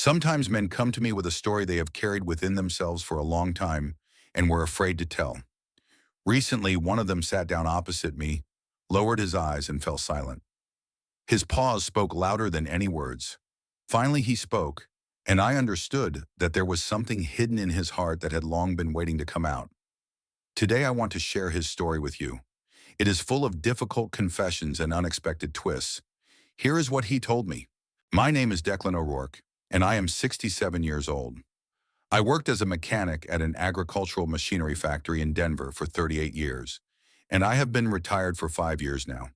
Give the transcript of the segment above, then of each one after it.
Sometimes men come to me with a story they have carried within themselves for a long time and were afraid to tell. Recently, one of them sat down opposite me, lowered his eyes, and fell silent. His pause spoke louder than any words. Finally, he spoke, and I understood that there was something hidden in his heart that had long been waiting to come out. Today, I want to share his story with you. It is full of difficult confessions and unexpected twists. Here is what he told me. My name is Declan O'Rourke, and I am 67 years old. I worked as a mechanic at an agricultural machinery factory in Denver for 38 years, and I have been retired for 5 years now.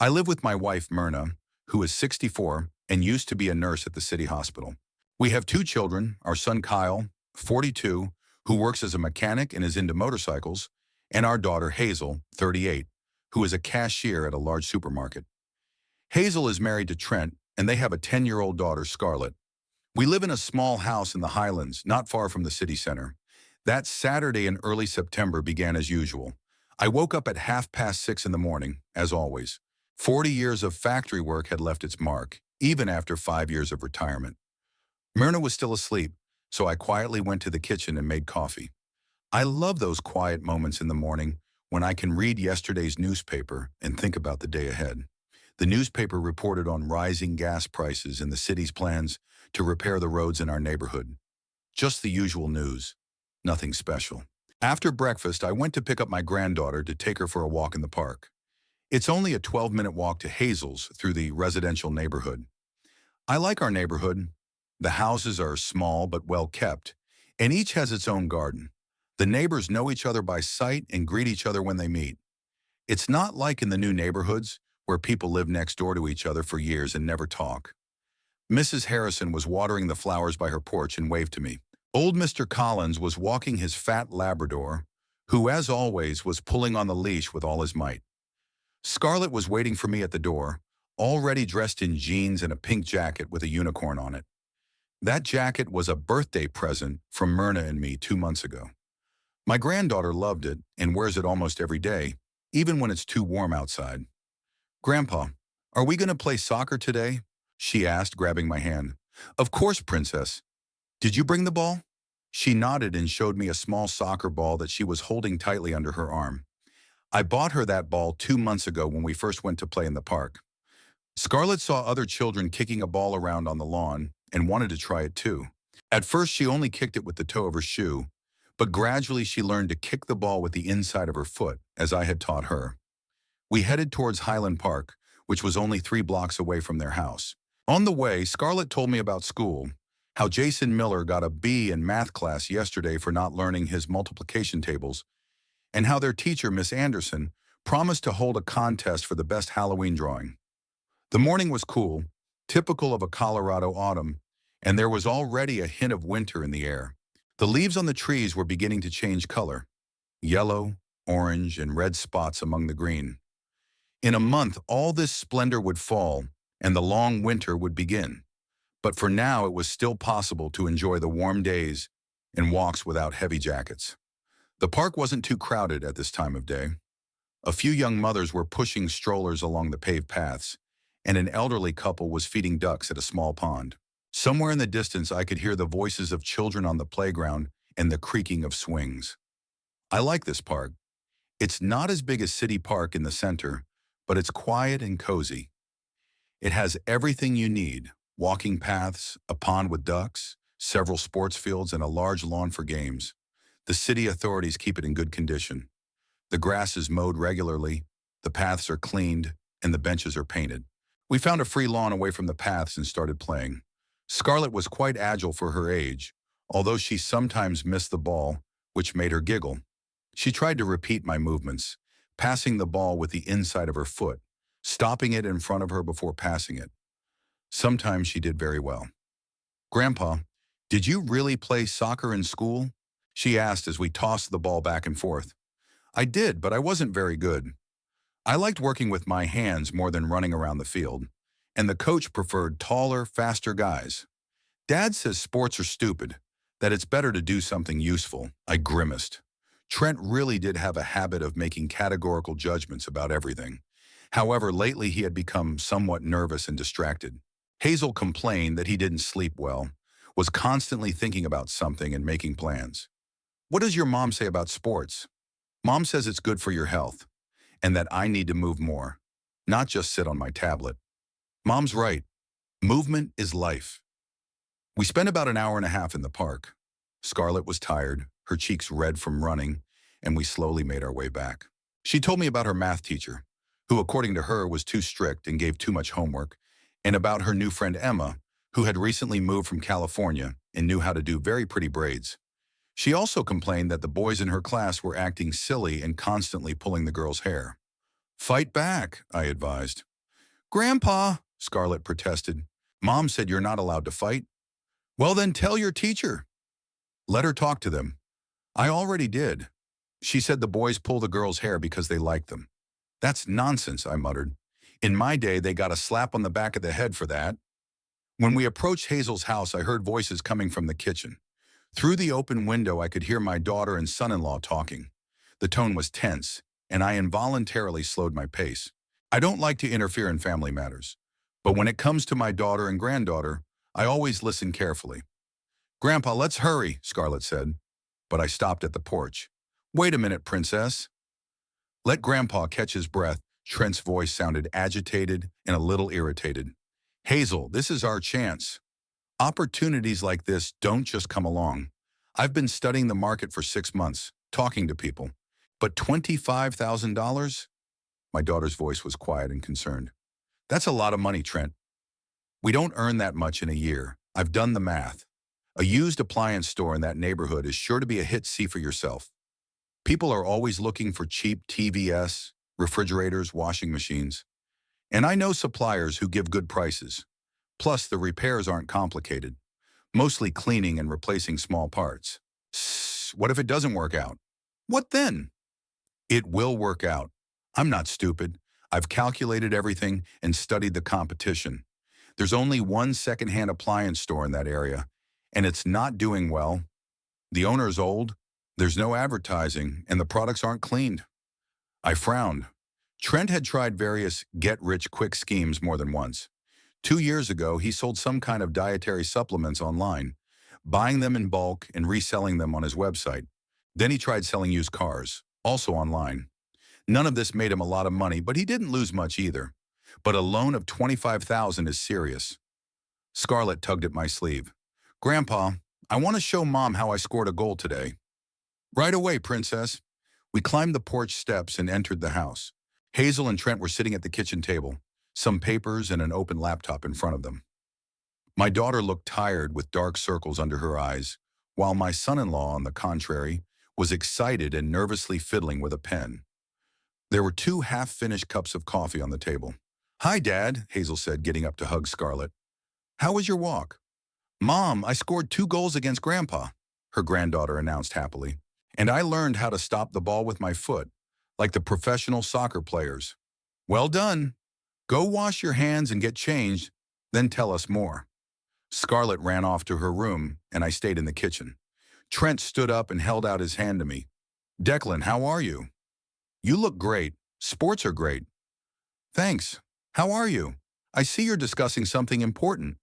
I live with my wife, Myrna, who is 64 and used to be a nurse at the city hospital. We have two children, our son Kyle, 42, who works as a mechanic and is into motorcycles, and our daughter Hazel, 38, who is a cashier at a large supermarket. Hazel is married to Trent, and they have a 10-year-old daughter, Scarlett. We live in a small house in the Highlands, not far from the city center. That Saturday in early September began as usual. I woke up at 6:30 in the morning, as always. 40 years of factory work had left its mark, even after 5 years of retirement. Myrna was still asleep, so I quietly went to the kitchen and made coffee. I love those quiet moments in the morning when I can read yesterday's newspaper and think about the day ahead. The newspaper reported on rising gas prices and the city's plans to repair the roads in our neighborhood. Just the usual news, nothing special. After breakfast, I went to pick up my granddaughter to take her for a walk in the park. It's only a 12-minute walk to Hazel's through the residential neighborhood. I like our neighborhood. The houses are small but well kept, and each has its own garden. The neighbors know each other by sight and greet each other when they meet. It's not like in the new neighborhoods where people live next door to each other for years and never talk. Mrs. Harrison was watering the flowers by her porch and waved to me. Old Mr. Collins was walking his fat Labrador, who, as always, was pulling on the leash with all his might. Scarlett was waiting for me at the door, already dressed in jeans and a pink jacket with a unicorn on it. That jacket was a birthday present from Myrna and me 2 months ago. My granddaughter loved it and wears it almost every day, even when it's too warm outside. "Grandpa, are we going to play soccer today?" she asked, grabbing my hand. "Of course, Princess. Did you bring the ball?" She nodded and showed me a small soccer ball that she was holding tightly under her arm. I bought her that ball 2 months ago when we first went to play in the park. Scarlett saw other children kicking a ball around on the lawn and wanted to try it too. At first, she only kicked it with the toe of her shoe, but gradually she learned to kick the ball with the inside of her foot, as I had taught her. We headed towards Highland Park, which was only 3 blocks away from their house. On the way, Scarlett told me about school, how Jason Miller got a B in math class yesterday for not learning his multiplication tables, and how their teacher, Miss Anderson, promised to hold a contest for the best Halloween drawing. The morning was cool, typical of a Colorado autumn, and there was already a hint of winter in the air. The leaves on the trees were beginning to change color, yellow, orange, and red spots among the green. In a month, all this splendor would fall, and the long winter would begin. But for now, it was still possible to enjoy the warm days and walks without heavy jackets. The park wasn't too crowded at this time of day. A few young mothers were pushing strollers along the paved paths, and an elderly couple was feeding ducks at a small pond. Somewhere in the distance, I could hear the voices of children on the playground and the creaking of swings. I like this park. It's not as big as City Park in the center, but it's quiet and cozy. It has everything you need: walking paths, a pond with ducks, several sports fields, and a large lawn for games. The city authorities keep it in good condition. The grass is mowed regularly, the paths are cleaned, and the benches are painted. We found a free lawn away from the paths and started playing. Scarlett was quite agile for her age, although she sometimes missed the ball, which made her giggle. She tried to repeat my movements, passing the ball with the inside of her foot, stopping it in front of her before passing it. Sometimes she did very well. "Grandpa, did you really play soccer in school?" she asked as we tossed the ball back and forth. "I did, but I wasn't very good. I liked working with my hands more than running around the field, and the coach preferred taller, faster guys. Dad says sports are stupid, that it's better to do something useful." I grimaced. Trent really did have a habit of making categorical judgments about everything. However, lately he had become somewhat nervous and distracted. Hazel complained that he didn't sleep well, was constantly thinking about something and making plans. What does your mom say about sports? Mom says it's good for your health and that I need to move more, not just sit on my tablet. Mom's right. Movement is life. We spent about an hour and a half in the park. Scarlett was tired, her cheeks red from running, and we slowly made our way back. She told me about her math teacher, who according to her was too strict and gave too much homework, and about her new friend Emma, who had recently moved from California and knew how to do very pretty braids. She also complained that the boys in her class were acting silly and constantly pulling the girl's hair. Fight back, I advised. Grandpa, Scarlett protested. Mom said you're not allowed to fight. Well, then tell your teacher. Let her talk to them. I already did. She said the boys pull the girl's hair because they like them. That's nonsense, I muttered. In my day, they got a slap on the back of the head for that. When we approached Hazel's house, I heard voices coming from the kitchen. Through the open window, I could hear my daughter and son-in-law talking. The tone was tense, and I involuntarily slowed my pace. I don't like to interfere in family matters, but when it comes to my daughter and granddaughter, I always listen carefully. Grandpa, let's hurry, Scarlett said, but I stopped at the porch. Wait a minute, Princess. Let Grandpa catch his breath. Trent's voice sounded agitated and a little irritated. Hazel, this is our chance. Opportunities like this don't just come along. I've been studying the market for 6 months, talking to people. But $25,000? My daughter's voice was quiet and concerned. That's a lot of money, Trent. We don't earn that much in a year. I've done the math. A used appliance store in that neighborhood is sure to be a hit. See for yourself. People are always looking for cheap TVS, refrigerators, washing machines. And I know suppliers who give good prices. Plus, the repairs aren't complicated. Mostly cleaning and replacing small parts. What if it doesn't work out? What then? It will work out. I'm not stupid. I've calculated everything and studied the competition. There's only one second-hand appliance store in that area, and it's not doing well. The owner's old, there's no advertising, and the products aren't cleaned. I frowned. Trent had tried various get-rich-quick schemes more than once. 2 years ago, he sold some kind of dietary supplements online, buying them in bulk and reselling them on his website. Then he tried selling used cars, also online. None of this made him a lot of money, but he didn't lose much either. But a loan of $25,000 is serious. Scarlett tugged at my sleeve. Grandpa, I want to show Mom how I scored a goal today. Right away, Princess. We climbed the porch steps and entered the house. Hazel and Trent were sitting at the kitchen table, some papers and an open laptop in front of them. My daughter looked tired with dark circles under her eyes, while my son-in-law, on the contrary, was excited and nervously fiddling with a pen. There were 2 half-finished cups of coffee on the table. Hi, Dad, Hazel said, getting up to hug Scarlett. How was your walk? Mom, I scored 2 goals against Grandpa, her granddaughter announced happily. And I learned how to stop the ball with my foot, like the professional soccer players. Well done. Go wash your hands and get changed, then tell us more. Scarlett ran off to her room, and I stayed in the kitchen. Trent stood up and held out his hand to me. Declan, how are you? You look great. Sports are great. Thanks. How are you? I see you're discussing something important.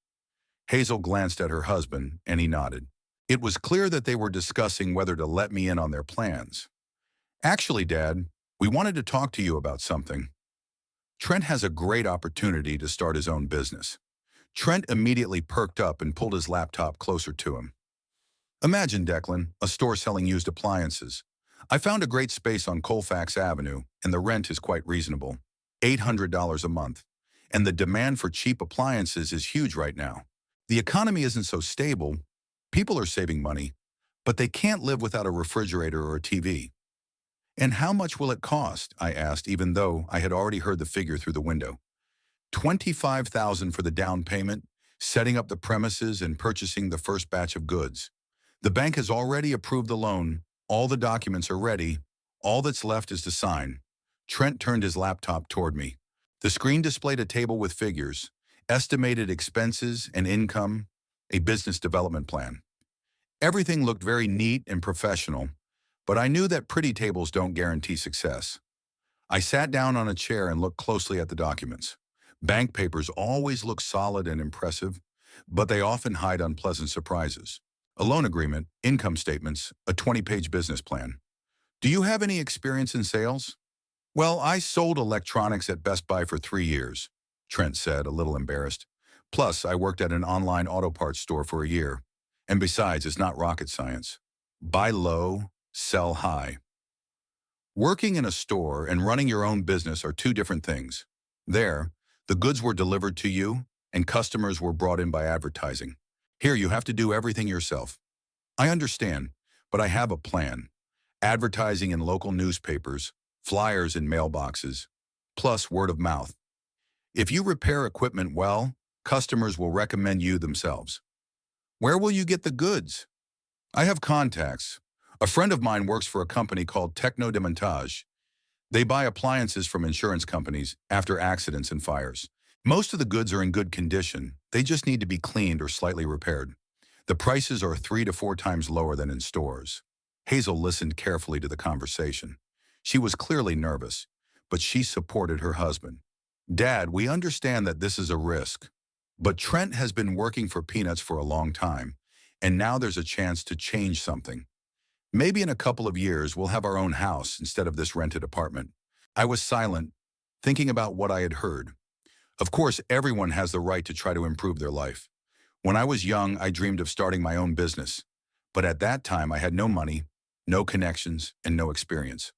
Hazel glanced at her husband, and he nodded. It was clear that they were discussing whether to let me in on their plans. Actually, Dad, we wanted to talk to you about something. Trent has a great opportunity to start his own business. Trent immediately perked up and pulled his laptop closer to him. Imagine, Declan, a store selling used appliances. I found a great space on Colfax Avenue, and the rent is quite reasonable, $800 a month. And the demand for cheap appliances is huge right now. The economy isn't so stable. People are saving money, but they can't live without a refrigerator or a TV. And how much will it cost? I asked, even though I had already heard the figure through the window. $25,000 for the down payment, setting up the premises and purchasing the first batch of goods. The bank has already approved the loan. All the documents are ready. All that's left is to sign. Trent turned his laptop toward me. The screen displayed a table with figures, estimated expenses and income, a business development plan. Everything looked very neat and professional, but I knew that pretty tables don't guarantee success. I sat down on a chair and looked closely at the documents. Bank papers always look solid and impressive, but they often hide unpleasant surprises. A loan agreement, income statements, a 20-page business plan. Do you have any experience in sales? Well, I sold electronics at Best Buy for 3 years, Trent said, a little embarrassed. Plus, I worked at an online auto parts store for a year. And besides, it's not rocket science. Buy low, sell high. Working in a store and running your own business are two different things. There, the goods were delivered to you, and customers were brought in by advertising. Here, you have to do everything yourself. I understand, but I have a plan. Advertising in local newspapers, flyers in mailboxes, plus word of mouth. If you repair equipment well, customers will recommend you themselves. Where will you get the goods? I have contacts. A friend of mine works for a company called Techno Demontage. They buy appliances from insurance companies after accidents and fires. Most of the goods are in good condition. They just need to be cleaned or slightly repaired. The prices are 3 to 4 times lower than in stores. Hazel listened carefully to the conversation. She was clearly nervous, but she supported her husband. Dad, we understand that this is a risk, but Trent has been working for peanuts for a long time, and now there's a chance to change something. Maybe in a couple of years we'll have our own house instead of this rented apartment. I was silent, thinking about what I had heard. Of course, everyone has the right to try to improve their life. When I was young, I dreamed of starting my own business. But at that time, I had no money, no connections, and no experience.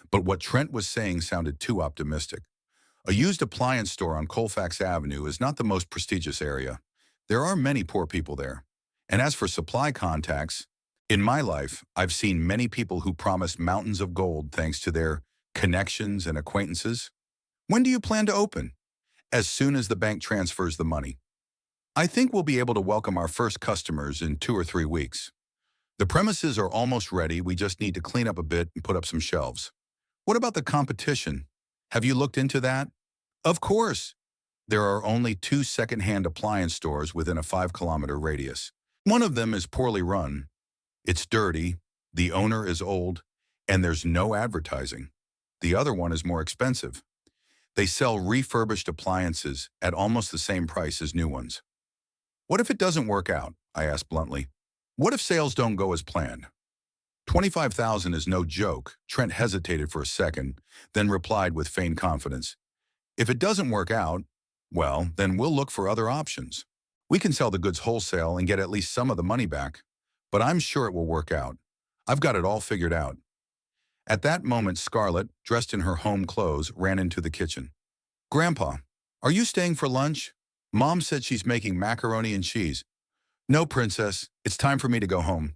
But what Trent was saying sounded too optimistic. A used appliance store on Colfax Avenue is not the most prestigious area. There are many poor people there. And as for supply contacts, in my life, I've seen many people who promise mountains of gold thanks to their connections and acquaintances. When do you plan to open? As soon as the bank transfers the money. I think we'll be able to welcome our first customers in 2 or 3 weeks. The premises are almost ready. We just need to clean up a bit and put up some shelves. What about the competition? Have you looked into that? Of course. There are only 2 second-hand appliance stores within a 5-kilometer radius. One of them is poorly run. It's dirty, the owner is old, and there's no advertising. The other one is more expensive. They sell refurbished appliances at almost the same price as new ones. What if it doesn't work out? I asked bluntly. What if sales don't go as planned? 25,000 is no joke. Trent hesitated for a second, then replied with feigned confidence. If it doesn't work out, well, then we'll look for other options. We can sell the goods wholesale and get at least some of the money back, but I'm sure it will work out. I've got it all figured out. At that moment, Scarlett, dressed in her home clothes, ran into the kitchen. Grandpa, are you staying for lunch? Mom said she's making macaroni and cheese. No, Princess, it's time for me to go home.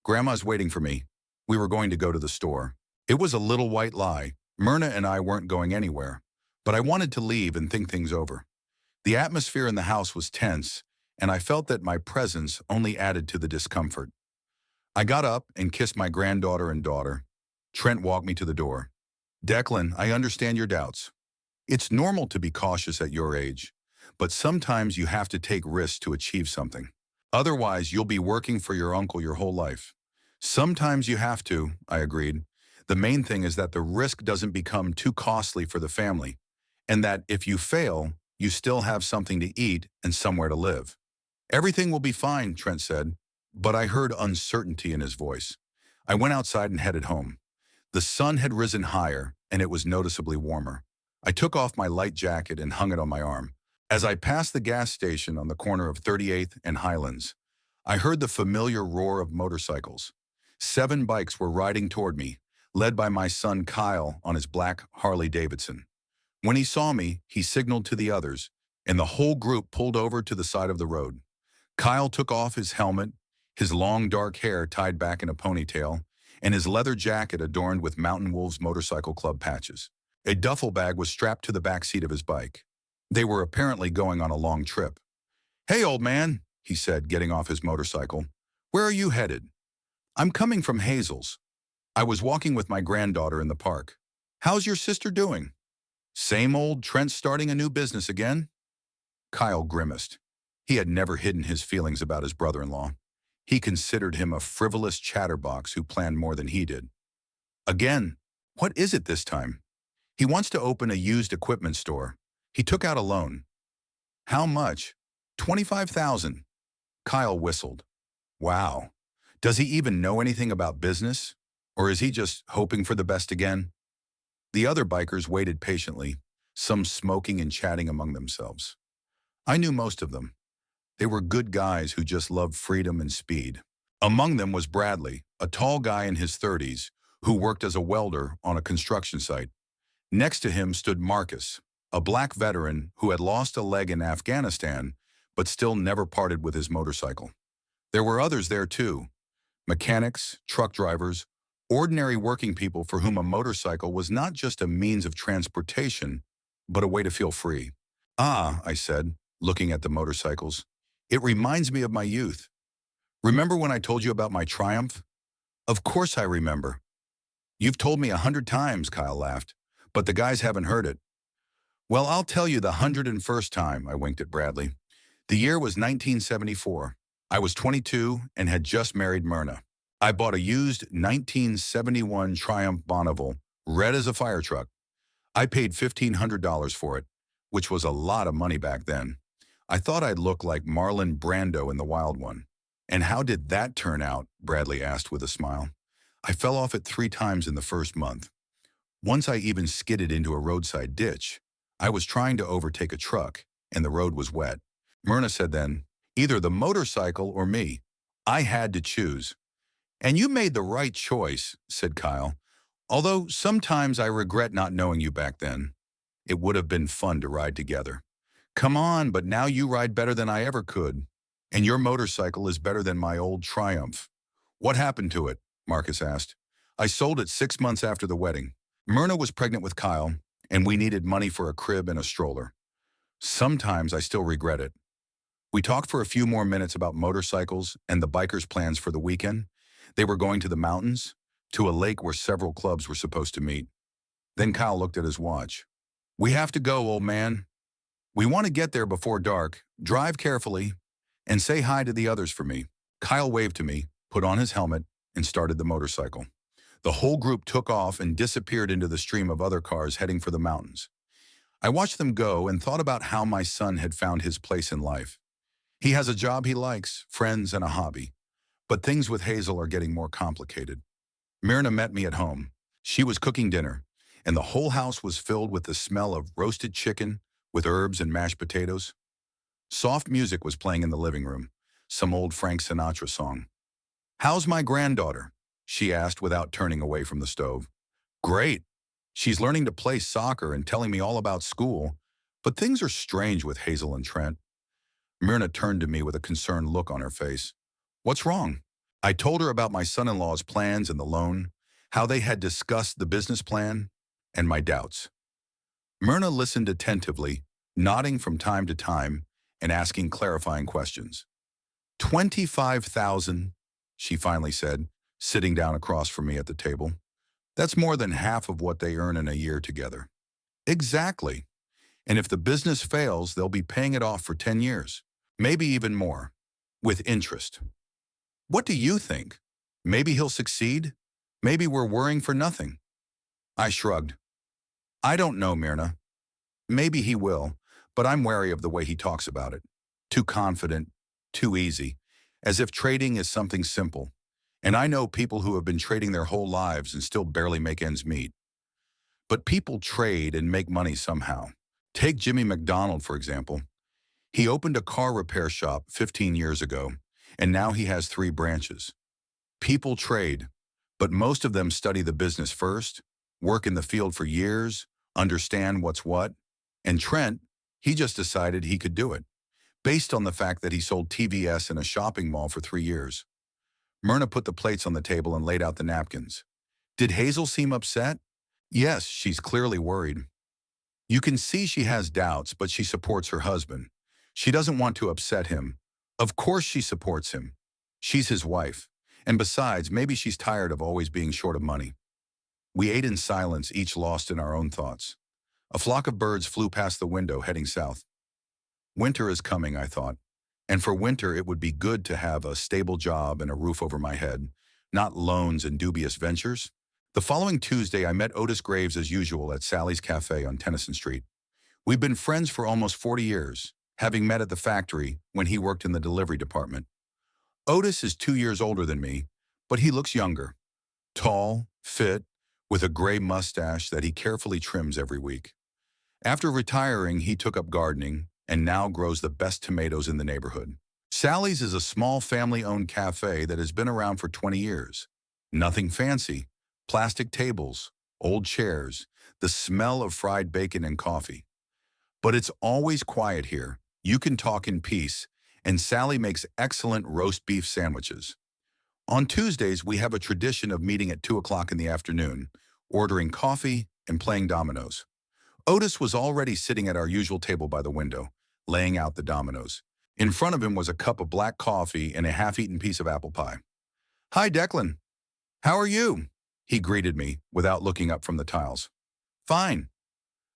Grandma's waiting for me. We were going to go to the store. It was a little white lie. Myrna and I weren't going anywhere, but I wanted to leave and think things over. The atmosphere in the house was tense, and I felt that my presence only added to the discomfort. I got up and kissed my granddaughter and daughter. Trent walked me to the door. Declan, I understand your doubts. It's normal to be cautious at your age, but sometimes you have to take risks to achieve something. Otherwise, you'll be working for your uncle your whole life. Sometimes you have to, I agreed. The main thing is that the risk doesn't become too costly for the family, and that if you fail, you still have something to eat and somewhere to live. Everything will be fine, Trent said, but I heard uncertainty in his voice. I went outside and headed home. The sun had risen higher, and it was noticeably warmer. I took off my light jacket and hung it on my arm. As I passed the gas station on the corner of 38th and Highlands, I heard the familiar roar of motorcycles. 7 bikes were riding toward me, led by my son Kyle on his black Harley-Davidson. When he saw me, he signaled to the others, and the whole group pulled over to the side of the road. Kyle took off his helmet, his long dark hair tied back in a ponytail, and his leather jacket adorned with Mountain Wolves Motorcycle Club patches. A duffel bag was strapped to the back seat of his bike. They were apparently going on a long trip. Hey, old man, he said, getting off his motorcycle. Where are you headed? I'm coming from Hazel's. I was walking with my granddaughter in the park. How's your sister doing? Same old, Trent starting a new business again? Kyle grimaced. He had never hidden his feelings about his brother-in-law. He considered him a frivolous chatterbox who planned more than he did. Again, what is it this time? He wants to open a used equipment store. He took out a loan. How much? 25,000. Kyle whistled. Wow. Does he even know anything about business? Or is he just hoping for the best again? The other bikers waited patiently, some smoking and chatting among themselves. I knew most of them. They were good guys who just loved freedom and speed. Among them was Bradley, a tall guy in his 30s, who worked as a welder on a construction site. Next to him stood Marcus, a black veteran who had lost a leg in Afghanistan, but still never parted with his motorcycle. There were others there too, mechanics, truck drivers, ordinary working people for whom a motorcycle was not just a means of transportation, but a way to feel free. Ah, I said, looking at the motorcycles. It reminds me of my youth. Remember when I told you about my Triumph? Of course I remember. You've told me 100 times, Kyle laughed, but the guys haven't heard it. Well, I'll tell you the 101st time, I winked at Bradley. The year was 1974. I was 22 and had just married Myrna. I bought a used 1971 Triumph Bonneville, red as a fire truck. I paid $1,500 for it, which was a lot of money back then. I thought I'd look like Marlon Brando in The Wild One. And how did that turn out? Bradley asked with a smile. I fell off it 3 times in the first month. Once I even skidded into a roadside ditch. I was trying to overtake a truck, and the road was wet. Myrna said then, either the motorcycle or me. I had to choose. And you made the right choice, said Kyle. Although sometimes I regret not knowing you back then. It would have been fun to ride together. Come on, but now you ride better than I ever could. And your motorcycle is better than my old Triumph. What happened to it? Marcus asked. I sold it 6 months after the wedding. Myrna was pregnant with Kyle, and we needed money for a crib and a stroller. Sometimes I still regret it. We talked for a few more minutes about motorcycles and the bikers' plans for the weekend. They were going to the mountains, to a lake where several clubs were supposed to meet. Then Kyle looked at his watch. We have to go, old man. We want to get there before dark, drive carefully, and say hi to the others for me. Kyle waved to me, put on his helmet, and started the motorcycle. The whole group took off and disappeared into the stream of other cars heading for the mountains. I watched them go and thought about how my son had found his place in life. He has a job he likes, friends, and a hobby. But things with Hazel are getting more complicated. Myrna met me at home. She was cooking dinner, and the whole house was filled with the smell of roasted chicken with herbs and mashed potatoes. Soft music was playing in the living room, some old Frank Sinatra song. How's my granddaughter? She asked without turning away from the stove. Great. She's learning to play soccer and telling me all about school, but things are strange with Hazel and Trent. Myrna turned to me with a concerned look on her face. What's wrong? I told her about my son-in-law's plans and the loan, how they had discussed the business plan, and my doubts. Myrna listened attentively, nodding from time to time and asking clarifying questions. 25,000, she finally said, sitting down across from me at the table. That's more than half of what they earn in a year together. Exactly. And if the business fails, they'll be paying it off for 10 years, maybe even more, with interest. What do you think? Maybe he'll succeed? Maybe we're worrying for nothing. I shrugged. I don't know, Myrna. Maybe he will, but I'm wary of the way he talks about it. Too confident, too easy, as if trading is something simple. And I know people who have been trading their whole lives and still barely make ends meet. But people trade and make money somehow. Take Jimmy McDonald, for example. He opened a car repair shop 15 years ago, and now he has 3 branches. People trade, but most of them study the business first, work in the field for years, understand what's what. And Trent, he just decided he could do it, based on the fact that he sold TVS in a shopping mall for 3 years. Myrna put the plates on the table and laid out the napkins. Did Hazel seem upset? Yes, she's clearly worried. You can see she has doubts, but she supports her husband. She doesn't want to upset him. Of course she supports him. She's his wife. And besides, maybe she's tired of always being short of money. We ate in silence, each lost in our own thoughts. A flock of birds flew past the window, heading south. Winter is coming, I thought. And for winter, it would be good to have a stable job and a roof over my head, not loans and dubious ventures. The following Tuesday, I met Otis Graves as usual at Sally's Cafe on Tennyson Street. We've been friends for almost 40 years, having met at the factory when he worked in the delivery department. Otis is 2 years older than me, but he looks younger, tall, fit, with a gray mustache that he carefully trims every week. After retiring, he took up gardening and now grows the best tomatoes in the neighborhood. Sally's is a small family-owned cafe that has been around for 20 years. Nothing fancy, plastic tables, old chairs, the smell of fried bacon and coffee. But it's always quiet here. You can talk in peace, and Sally makes excellent roast beef sandwiches. On Tuesdays, we have a tradition of meeting at 2 o'clock in the afternoon, ordering coffee and playing dominoes. Otis was already sitting at our usual table by the window, laying out the dominoes. In front of him was a cup of black coffee and a half-eaten piece of apple pie. "Hi, Declan. How are you?" He greeted me without looking up from the tiles. "Fine.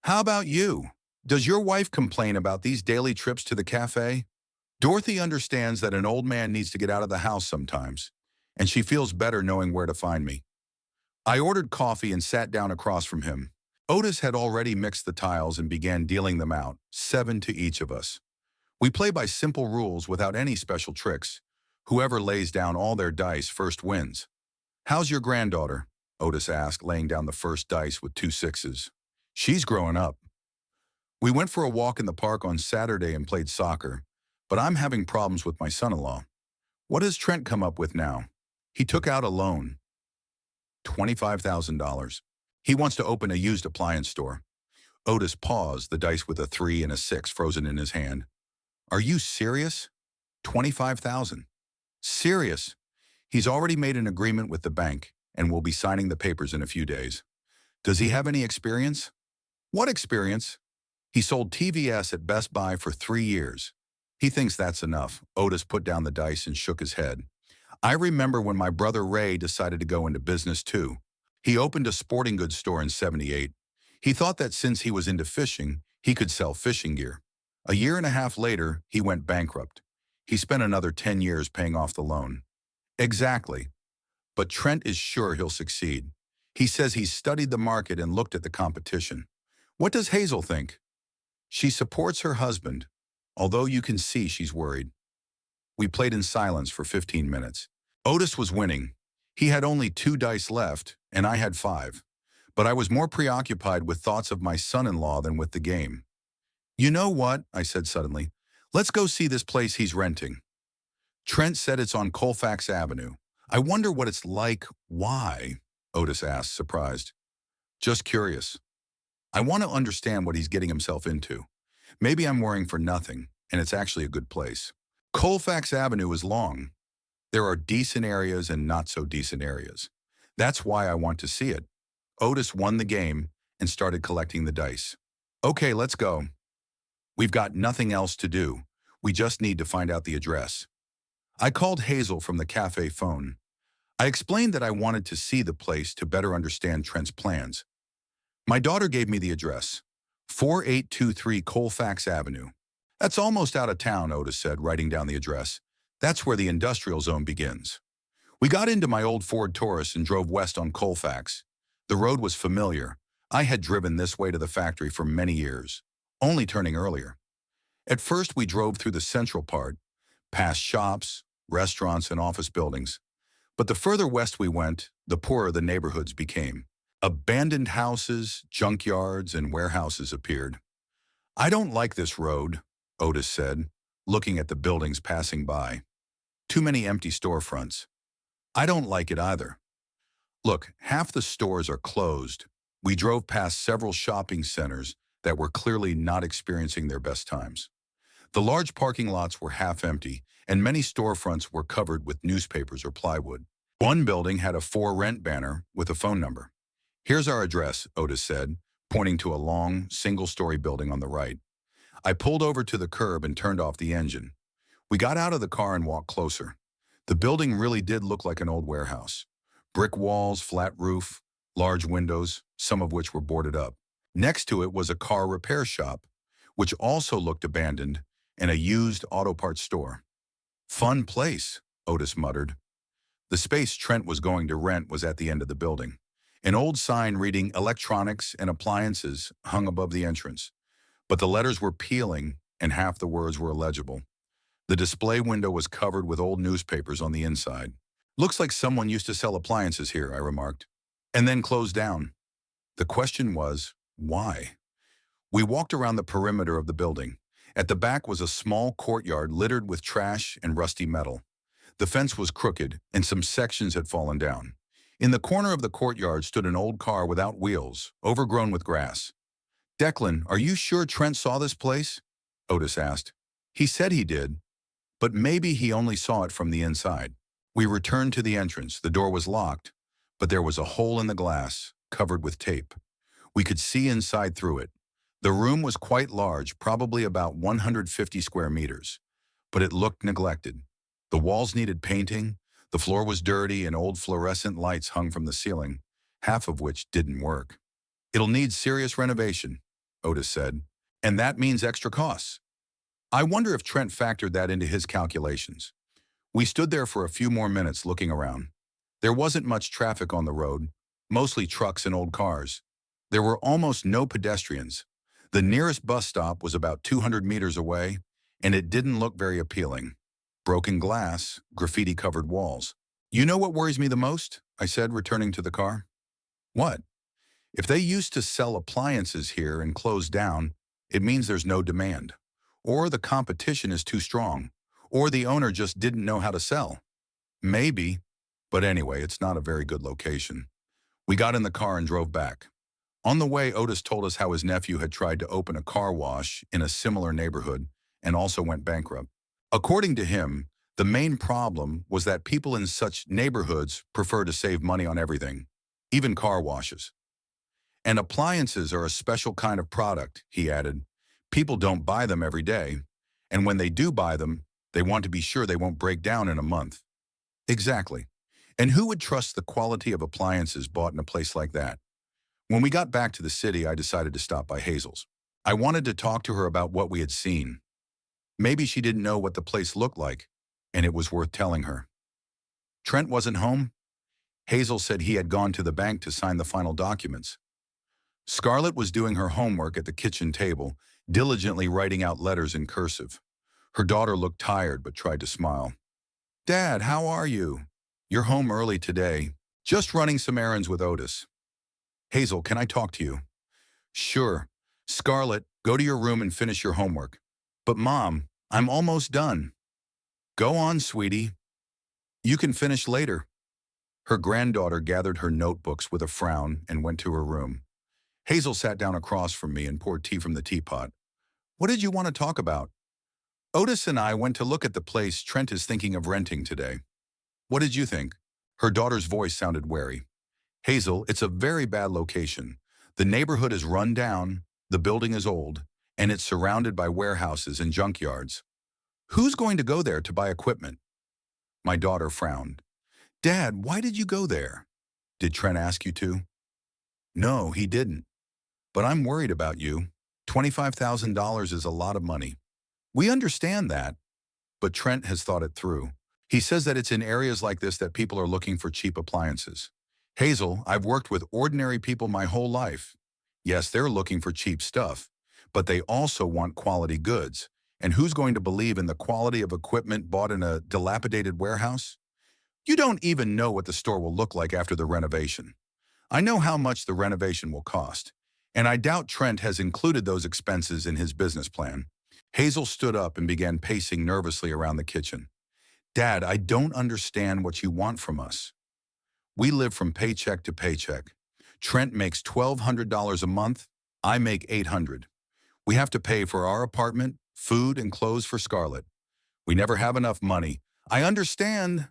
How about you? Does your wife complain about these daily trips to the cafe?" Dorothy understands that an old man needs to get out of the house sometimes, and she feels better knowing where to find me. I ordered coffee and sat down across from him. Otis had already mixed the tiles and began dealing them out, 7 to each of us. We play by simple rules without any special tricks. Whoever lays down all their dice first wins. "How's your granddaughter?" Otis asked, laying down the first dice with 2 sixes. "She's growing up." We went for a walk in the park on Saturday and played soccer, but I'm having problems with my son-in-law. What has Trent come up with now? He took out a loan. $25,000. He wants to open a used appliance store. Otis paused, the dice with a 3 and a 6 frozen in his hand. "Are you serious? 25,000. Serious. He's already made an agreement with the bank and will be signing the papers in a few days. Does he have any experience?" "What experience?" "He sold TVS at Best Buy for 3 years. He thinks that's enough." Otis put down the dice and shook his head. "I remember when my brother Ray decided to go into business too. He opened a sporting goods store in '78. He thought that since he was into fishing, he could sell fishing gear. A year and a half later, he went bankrupt. He spent another 10 years paying off the loan." "Exactly. But Trent is sure he'll succeed. He says he's studied the market and looked at the competition." "What does Hazel think?" "She supports her husband, although you can see she's worried." We played in silence for 15 minutes. Otis was winning. He had only 2 dice left, and I had 5. But I was more preoccupied with thoughts of my son-in-law than with the game. "You know what?" I said suddenly. "Let's go see this place he's renting." Trent said it's on Colfax Avenue. "I wonder what it's like." "Why?" Otis asked, surprised. "Just curious. I want to understand what he's getting himself into. Maybe I'm worrying for nothing, and it's actually a good place." Colfax Avenue is long. There are decent areas and not so decent areas. That's why I want to see it. Otis won the game and started collecting the dice. "Okay, let's go. We've got nothing else to do. We just need to find out the address." I called Hazel from the cafe phone. I explained that I wanted to see the place to better understand Trent's plans. My daughter gave me the address, 4823 Colfax Avenue. "That's almost out of town," Otis said, writing down the address. "That's where the industrial zone begins." We got into my old Ford Taurus and drove west on Colfax. The road was familiar. I had driven this way to the factory for many years, only turning earlier. At first, we drove through the central part, past shops, restaurants, and office buildings. But the further west we went, the poorer the neighborhoods became. Abandoned houses, junkyards, and warehouses appeared. "I don't like this road," Otis said, looking at the buildings passing by. "Too many empty storefronts." "I don't like it either. Look, half the stores are closed." We drove past several shopping centers that were clearly not experiencing their best times. The large parking lots were half empty, and many storefronts were covered with newspapers or plywood. One building had a "for rent" banner with a phone number. "Here's our address," Otis said, pointing to a long, single-story building on the right. I pulled over to the curb and turned off the engine. We got out of the car and walked closer. The building really did look like an old warehouse. Brick walls, flat roof, large windows, some of which were boarded up. Next to it was a car repair shop, which also looked abandoned, and a used auto parts store. "Fun place," Otis muttered. The space Trent was going to rent was at the end of the building. An old sign reading "Electronics and Appliances" hung above the entrance, but the letters were peeling and half the words were illegible. The display window was covered with old newspapers on the inside. Looks like someone used to sell appliances here, I remarked. And then closed down. The question was, why? We walked around the perimeter of the building. At the back was a small courtyard littered with trash and rusty metal. The fence was crooked, and some sections had fallen down. In the corner of the courtyard stood an old car without wheels, overgrown with grass. "Declan, are you sure Trent saw this place?" Otis asked. "He said he did, but maybe he only saw it from the inside." We returned to the entrance. The door was locked, but there was a hole in the glass, covered with tape. We could see inside through it. The room was quite large, probably about 150 square meters, but it looked neglected. The walls needed painting, the floor was dirty, and old fluorescent lights hung from the ceiling, half of which didn't work. "It'll need serious renovation," Otis said, "and that means extra costs." I wonder if Trent factored that into his calculations. We stood there for a few more minutes looking around. There wasn't much traffic on the road, mostly trucks and old cars. There were almost no pedestrians. The nearest bus stop was about 200 meters away, and it didn't look very appealing. Broken glass, graffiti-covered walls. "You know what worries me the most?" I said, returning to the car. "What?" "If they used to sell appliances here and closed down, it means there's no demand. Or the competition is too strong. Or the owner just didn't know how to sell." "Maybe. But anyway, it's not a very good location." We got in the car and drove back. On the way, Otis told us how his nephew had tried to open a car wash in a similar neighborhood and also went bankrupt. According to him, the main problem was that people in such neighborhoods prefer to save money on everything, even car washes. "And appliances are a special kind of product," he added. "People don't buy them every day, and when they do buy them, they want to be sure they won't break down in a month." Exactly. And who would trust the quality of appliances bought in a place like that? When we got back to the city, I decided to stop by Hazel's. I wanted to talk to her about what we had seen. Maybe she didn't know what the place looked like, and it was worth telling her. Trent wasn't home. Hazel said he had gone to the bank to sign the final documents. Scarlett was doing her homework at the kitchen table, diligently writing out letters in cursive. Her daughter looked tired but tried to smile. "Dad, how are you?" "You're home early today. Just running some errands with Otis." "Hazel, can I talk to you?" "Sure. Scarlett, go to your room and finish your homework." "But Mom, I'm almost done." "Go on, sweetie. You can finish later." Her granddaughter gathered her notebooks with a frown and went to her room. Hazel sat down across from me and poured tea from the teapot. "What did you want to talk about?" "Otis and I went to look at the place Trent is thinking of renting today." "What did you think?" Her daughter's voice sounded wary. "Hazel, it's a very bad location. The neighborhood is run down, the building is old, and it's surrounded by warehouses and junkyards. Who's going to go there to buy equipment?" My daughter frowned. "Dad, why did you go there?" "Did Trent ask you to?" "No, he didn't. But I'm worried about you. $25,000 is a lot of money." "We understand that, but Trent has thought it through. He says that it's in areas like this that people are looking for cheap appliances." "Hazel, I've worked with ordinary people my whole life. Yes, they're looking for cheap stuff, but they also want quality goods. And who's going to believe in the quality of equipment bought in a dilapidated warehouse? You don't even know what the store will look like after the renovation. I know how much the renovation will cost, and I doubt Trent has included those expenses in his business plan." Hazel stood up and began pacing nervously around the kitchen. "Dad, I don't understand what you want from us. We live from paycheck to paycheck. Trent makes $1,200 a month. I make $800. We have to pay for our apartment, food, and clothes for Scarlett. We never have enough money. I understand."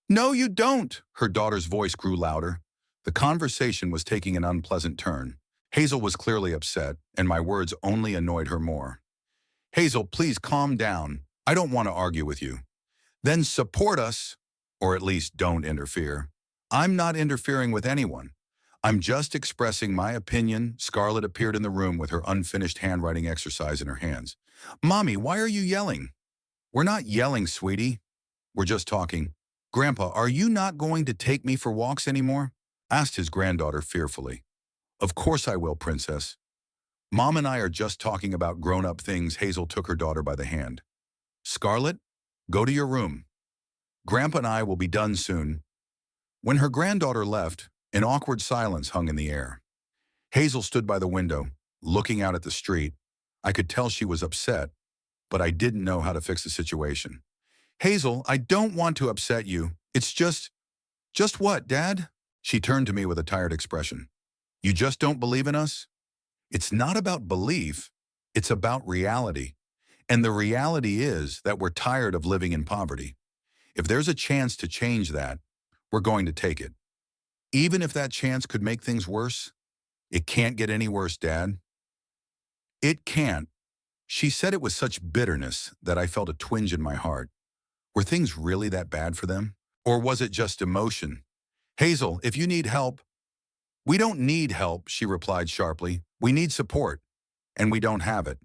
"No, you don't." Her daughter's voice grew louder. The conversation was taking an unpleasant turn. Hazel was clearly upset, and my words only annoyed her more. "Hazel, please calm down. I don't want to argue with you." "Then support us, or at least don't interfere." "I'm not interfering with anyone. I'm just expressing my opinion." Scarlett appeared in the room with her unfinished handwriting exercise in her hands. "Mommy, why are you yelling?" "We're not yelling, sweetie. We're just talking." "Grandpa, are you not going to take me for walks anymore?" asked his granddaughter fearfully. "Of course I will, Princess. Mom and I are just talking about grown-up things. Hazel took her daughter by the hand. Scarlett, go to your room. Grandpa and I will be done soon. When her granddaughter left, an awkward silence hung in the air. Hazel stood by the window, looking out at the street. I could tell she was upset, but I didn't know how to fix the situation. Hazel, I don't want to upset you. It's just what, Dad? She turned to me with a tired expression. You just don't believe in us? It's not about belief, it's about reality. And the reality is that we're tired of living in poverty. If there's a chance to change that, we're going to take it. Even if that chance could make things worse, it can't get any worse, Dad. It can't. She said it with such bitterness that I felt a twinge in my heart. Were things really that bad for them? Or was it just emotion? Hazel, if you need help. We don't need help, she replied sharply. We need support, and we don't have it.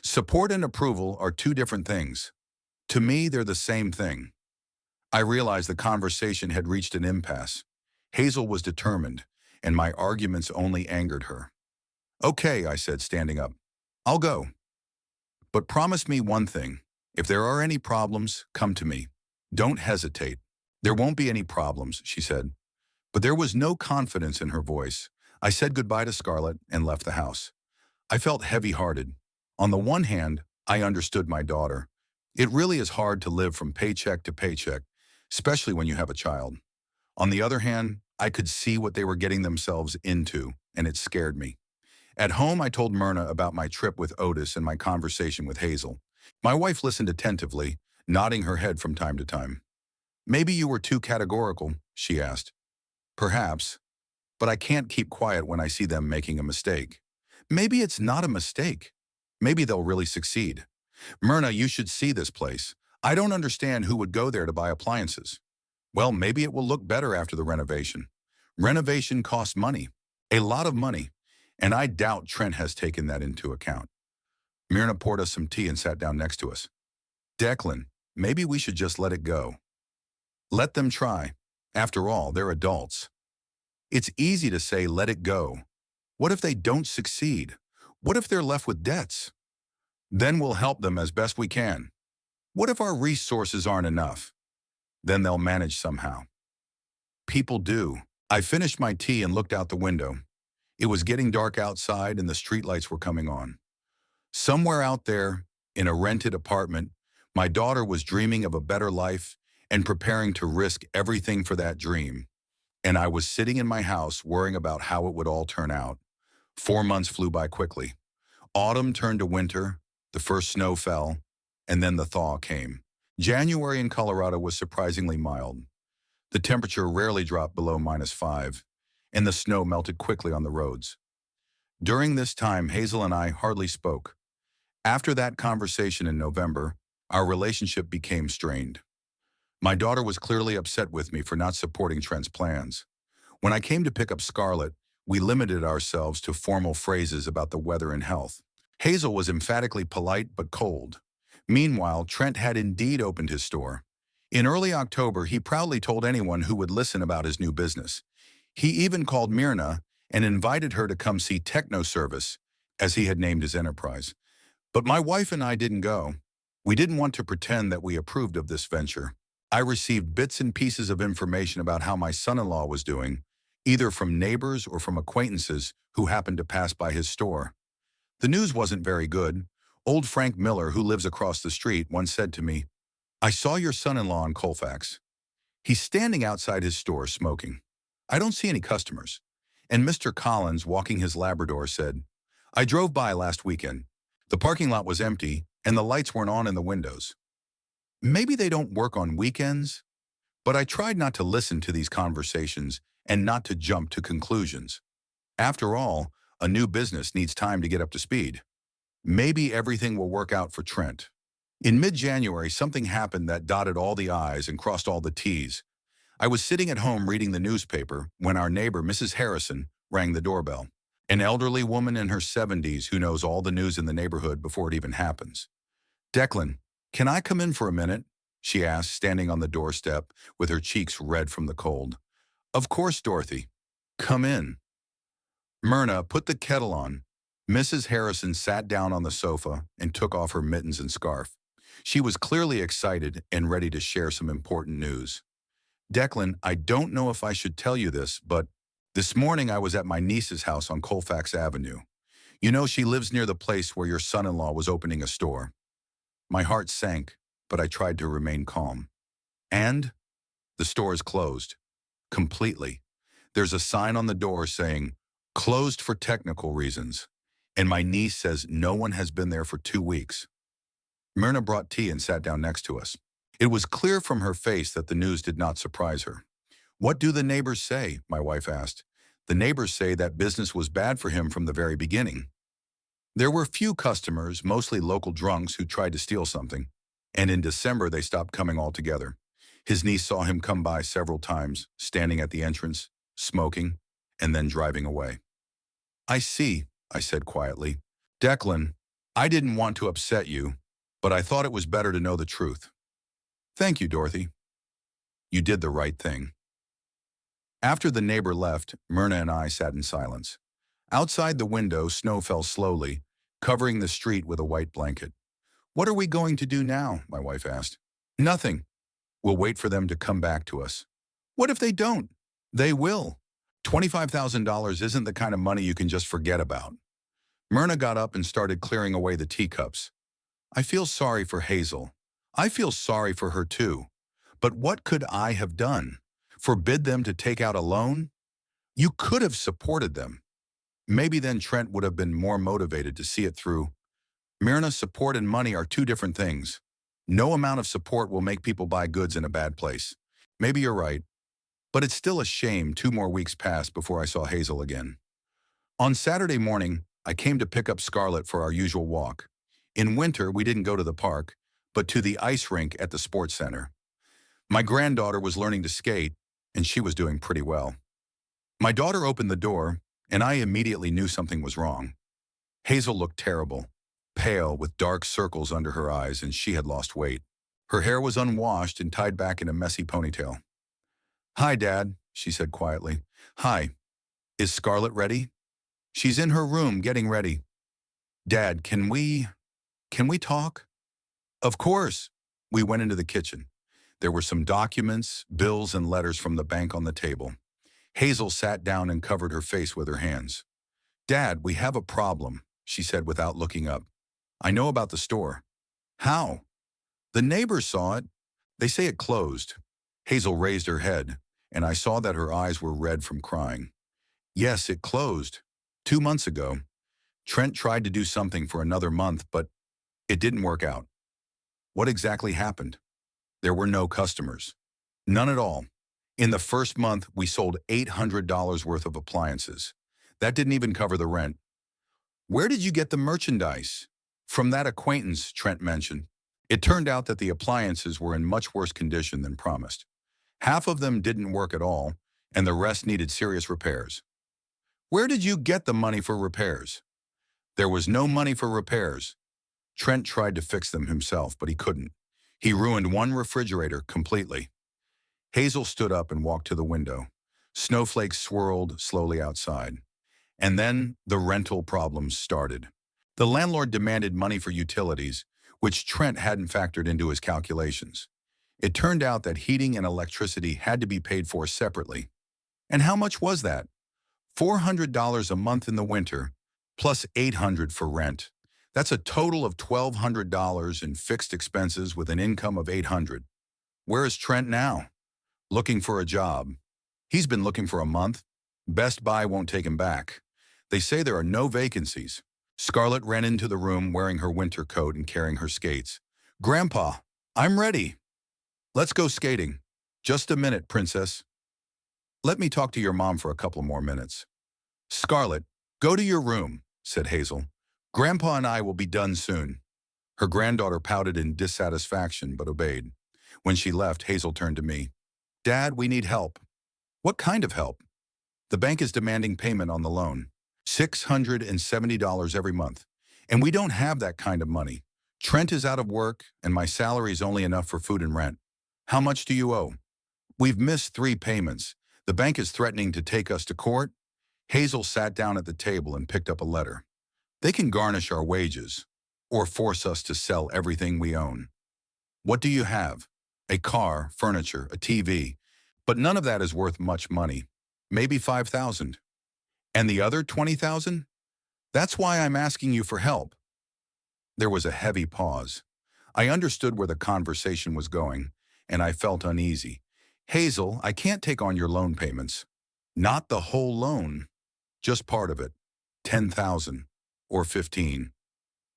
Support and approval are two different things. To me, they're the same thing. I realized the conversation had reached an impasse. Hazel was determined, and my arguments only angered her. Okay, I said, standing up. I'll go. But promise me one thing. If there are any problems, come to me. Don't hesitate. There won't be any problems, she said. But there was no confidence in her voice. I said goodbye to Scarlett and left the house. I felt heavy-hearted. On the one hand, I understood my daughter. It really is hard to live from paycheck to paycheck, especially when you have a child. On the other hand, I could see what they were getting themselves into, and it scared me. At home, I told Myrna about my trip with Otis and my conversation with Hazel. My wife listened attentively, nodding her head from time to time. Maybe you were too categorical, she asked. Perhaps, but I can't keep quiet when I see them making a mistake. Maybe it's not a mistake. Maybe they'll really succeed. Myrna, you should see this place. I don't understand who would go there to buy appliances. Well, maybe it will look better after the renovation. Renovation costs money, a lot of money, and I doubt Trent has taken that into account. Myrna poured us some tea and sat down next to us. Declan, maybe we should just let it go. Let them try. After all, they're adults. It's easy to say let it go. What if they don't succeed? What if they're left with debts? Then we'll help them as best we can. What if our resources aren't enough? Then they'll manage somehow. People do. I finished my tea and looked out the window. It was getting dark outside and the streetlights were coming on. Somewhere out there, in a rented apartment, my daughter was dreaming of a better life and preparing to risk everything for that dream. And I was sitting in my house worrying about how it would all turn out. 4 months flew by quickly. Autumn turned to winter, the first snow fell, and then the thaw came. January in Colorado was surprisingly mild. The temperature rarely dropped below -5, and the snow melted quickly on the roads. During this time, Hazel and I hardly spoke. After that conversation in November, our relationship became strained. My daughter was clearly upset with me for not supporting Trent's plans. When I came to pick up Scarlett, we limited ourselves to formal phrases about the weather and health. Hazel was emphatically polite but cold. Meanwhile, Trent had indeed opened his store. In early October, he proudly told anyone who would listen about his new business. He even called Myrna and invited her to come see Techno Service, as he had named his enterprise. But my wife and I didn't go. We didn't want to pretend that we approved of this venture. I received bits and pieces of information about how my son-in-law was doing, either from neighbors or from acquaintances who happened to pass by his store. The news wasn't very good. Old Frank Miller, who lives across the street, once said to me, "I saw your son-in-law in Colfax. He's standing outside his store smoking. I don't see any customers." And Mr. Collins, walking his Labrador, said, "I drove by last weekend. The parking lot was empty, and the lights weren't on in the windows." Maybe they don't work on weekends, but I tried not to listen to these conversations and not to jump to conclusions. After all, a new business needs time to get up to speed. Maybe everything will work out for Trent. In mid-January, something happened that dotted all the I's and crossed all the T's. I was sitting at home reading the newspaper when our neighbor, Mrs. Harrison, rang the doorbell. An elderly woman in her 70s who knows all the news in the neighborhood before it even happens. "Declan, can I come in for a minute?" she asked, standing on the doorstep with her cheeks red from the cold. "Of course, Dorothy. Come in." "Myrna, put the kettle on. Mrs. Harrison sat down on the sofa and took off her mittens and scarf. She was clearly excited and ready to share some important news. Declan, I don't know if I should tell you this, but this morning I was at my niece's house on Colfax Avenue. You know, she lives near the place where your son-in-law was opening a store. My heart sank, but I tried to remain calm. And the store is closed. Completely. There's a sign on the door saying, "Closed for technical reasons." And my niece says no one has been there for 2 weeks. Myrna brought tea and sat down next to us. It was clear from her face that the news did not surprise her. "What do the neighbors say?" my wife asked. "The neighbors say that business was bad for him from the very beginning. There were few customers, mostly local drunks who tried to steal something, and in December they stopped coming altogether. His niece saw him come by several times, standing at the entrance, smoking, and then driving away." "I see," I said quietly. "Declan, I didn't want to upset you, but I thought it was better to know the truth." "Thank you, Dorothy. You did the right thing." After the neighbor left, Myrna and I sat in silence. Outside the window, snow fell slowly, covering the street with a white blanket. "What are we going to do now?" my wife asked. "Nothing. We'll wait for them to come back to us." "What if they don't?" "They will. $25,000 isn't the kind of money you can just forget about." Myrna got up and started clearing away the teacups. "I feel sorry for Hazel. I feel sorry for her too. But what could I have done? Forbid them to take out a loan? You could have supported them. Maybe then Trent would have been more motivated to see it through." "Myrna, support and money are two different things. No amount of support will make people buy goods in a bad place." "Maybe you're right. But it's still a shame 2 more weeks passed before I saw Hazel again." On Saturday morning, I came to pick up Scarlett for our usual walk. In winter, we didn't go to the park, but to the ice rink at the sports center. My granddaughter was learning to skate, and she was doing pretty well. My daughter opened the door, and I immediately knew something was wrong. Hazel looked terrible, pale with dark circles under her eyes, and she had lost weight. Her hair was unwashed and tied back in a messy ponytail. "Hi, Dad," she said quietly. "Hi. Is Scarlett ready?" "She's in her room getting ready." "Dad, can we talk?" "Of course." We went into the kitchen. There were some documents, bills, and letters from the bank on the table. Hazel sat down and covered her face with her hands. "Dad, we have a problem," she said without looking up. "I know about the store." "How?" "The neighbors saw it. They say it closed." Hazel raised her head, and I saw that her eyes were red from crying. "Yes, it closed. 2 months ago. Trent tried to do something for another month, but it didn't work out." "What exactly happened?" "There were no customers. None at all. In the first month, we sold $800 worth of appliances. That didn't even cover the rent." "Where did you get the merchandise?" "From that acquaintance Trent mentioned." It turned out that the appliances were in much worse condition than promised. Half of them didn't work at all, and the rest needed serious repairs. "Where did you get the money for repairs?" "There was no money for repairs. Trent tried to fix them himself, but he couldn't. He ruined one refrigerator completely." Hazel stood up and walked to the window. Snowflakes swirled slowly outside. And then the rental problems started. The landlord demanded money for utilities, which Trent hadn't factored into his calculations. It turned out that heating and electricity had to be paid for separately. And how much was that? $400 a month in the winter, plus $800 for rent. That's a total of $1,200 in fixed expenses with an income of $800. Where is Trent now? Looking for a job. He's been looking for a month. Best Buy won't take him back. They say there are no vacancies. Scarlett ran into the room wearing her winter coat and carrying her skates. "Grandpa, I'm ready. Let's go skating." "Just a minute, princess. Let me talk to your mom for a couple more minutes." "Scarlett, go to your room," said Hazel. "Grandpa and I will be done soon." Her granddaughter pouted in dissatisfaction but obeyed. When she left, Hazel turned to me. "Dad, we need help." "What kind of help?" "The bank is demanding payment on the loan. $670 every month. And we don't have that kind of money. Trent is out of work, and my salary is only enough for food and rent." "How much do you owe?" "We've missed 3 payments. The bank is threatening to take us to court." Hazel sat down at the table and picked up a letter. They can garnish our wages or force us to sell everything we own. What do you have? A car, furniture, a TV. But none of that is worth much money. Maybe 5,000. And the other 20,000? That's why I'm asking you for help. There was a heavy pause. I understood where the conversation was going, and I felt uneasy. Hazel, I can't take on your loan payments. Not the whole loan, just part of it. 10,000 or 15.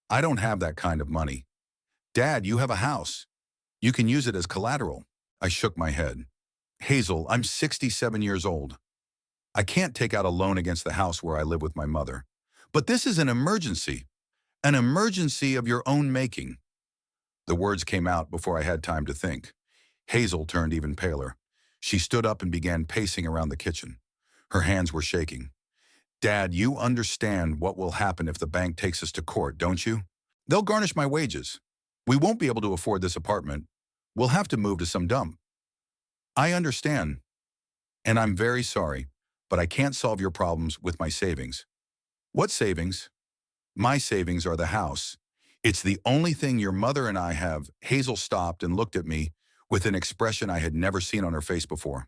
I don't have that kind of money. Dad, you have a house. You can use it as collateral. I shook my head. Hazel, I'm 67 years old. I can't take out a loan against the house where I live with my mother. But this is an emergency of your own making. The words came out before I had time to think. Hazel turned even paler. She stood up and began pacing around the kitchen. Her hands were shaking. Dad, you understand what will happen if the bank takes us to court, don't you? They'll garnish my wages. We won't be able to afford this apartment. We'll have to move to some dump. I understand, and I'm very sorry, but I can't solve your problems with my savings. What savings? My savings are the house. It's the only thing your mother and I have. Hazel stopped and looked at me with an expression I had never seen on her face before.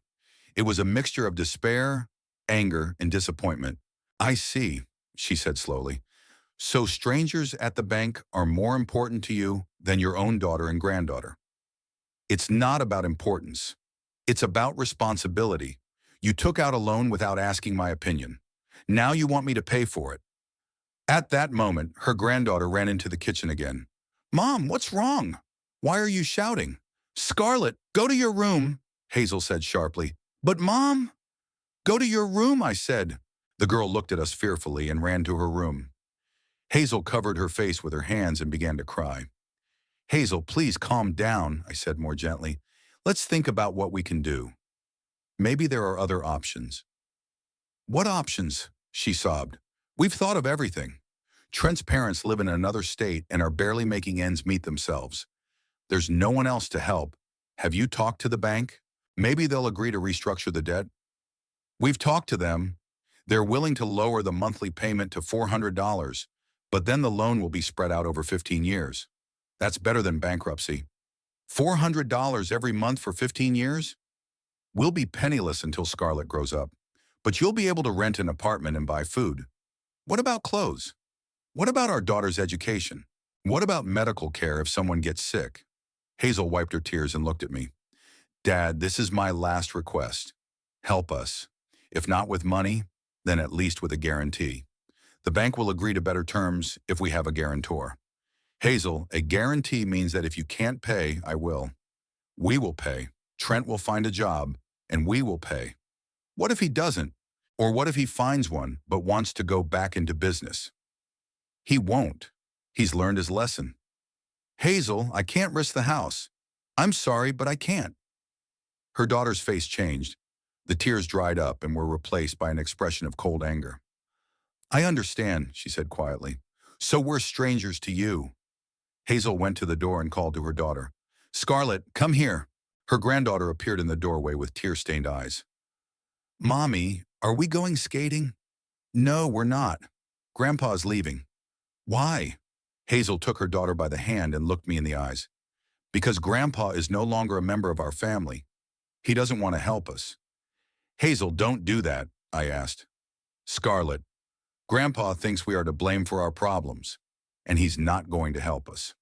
It was a mixture of despair, anger, and disappointment. I see, she said slowly. So strangers at the bank are more important to you than your own daughter and granddaughter. It's not about importance. It's about responsibility. You took out a loan without asking my opinion. Now you want me to pay for it. At that moment, her granddaughter ran into the kitchen again. Mom, what's wrong? Why are you shouting? Scarlett, go to your room, Hazel said sharply. But Mom, go to your room, I said. The girl looked at us fearfully and ran to her room. Hazel covered her face with her hands and began to cry. Hazel, please calm down, I said more gently. Let's think about what we can do. Maybe there are other options. What options? She sobbed. We've thought of everything. Trent's parents live in another state and are barely making ends meet themselves. There's no one else to help. Have you talked to the bank? Maybe they'll agree to restructure the debt. We've talked to them. They're willing to lower the monthly payment to $400, but then the loan will be spread out over 15 years. That's better than bankruptcy. $400 every month for 15 years? We'll be penniless until Scarlett grows up, but you'll be able to rent an apartment and buy food. What about clothes? What about our daughter's education? What about medical care if someone gets sick? Hazel wiped her tears and looked at me. Dad, this is my last request. Help us. If not with money, then at least with a guarantee. The bank will agree to better terms if we have a guarantor. Hazel, a guarantee means that if you can't pay, I will. We will pay. Trent will find a job, and we will pay. What if he doesn't? Or what if he finds one but wants to go back into business? He won't. He's learned his lesson. Hazel, I can't risk the house. I'm sorry, but I can't. Her daughter's face changed. The tears dried up and were replaced by an expression of cold anger. I understand, she said quietly. So we're strangers to you. Hazel went to the door and called to her daughter. Scarlett, come here. Her granddaughter appeared in the doorway with tear-stained eyes. Mommy, are we going skating? No, we're not. Grandpa's leaving. Why? Hazel took her daughter by the hand and looked me in the eyes. Because Grandpa is no longer a member of our family. He doesn't want to help us. Hazel, don't do that, I asked. Scarlett, Grandpa thinks we are to blame for our problems, and he's not going to help us.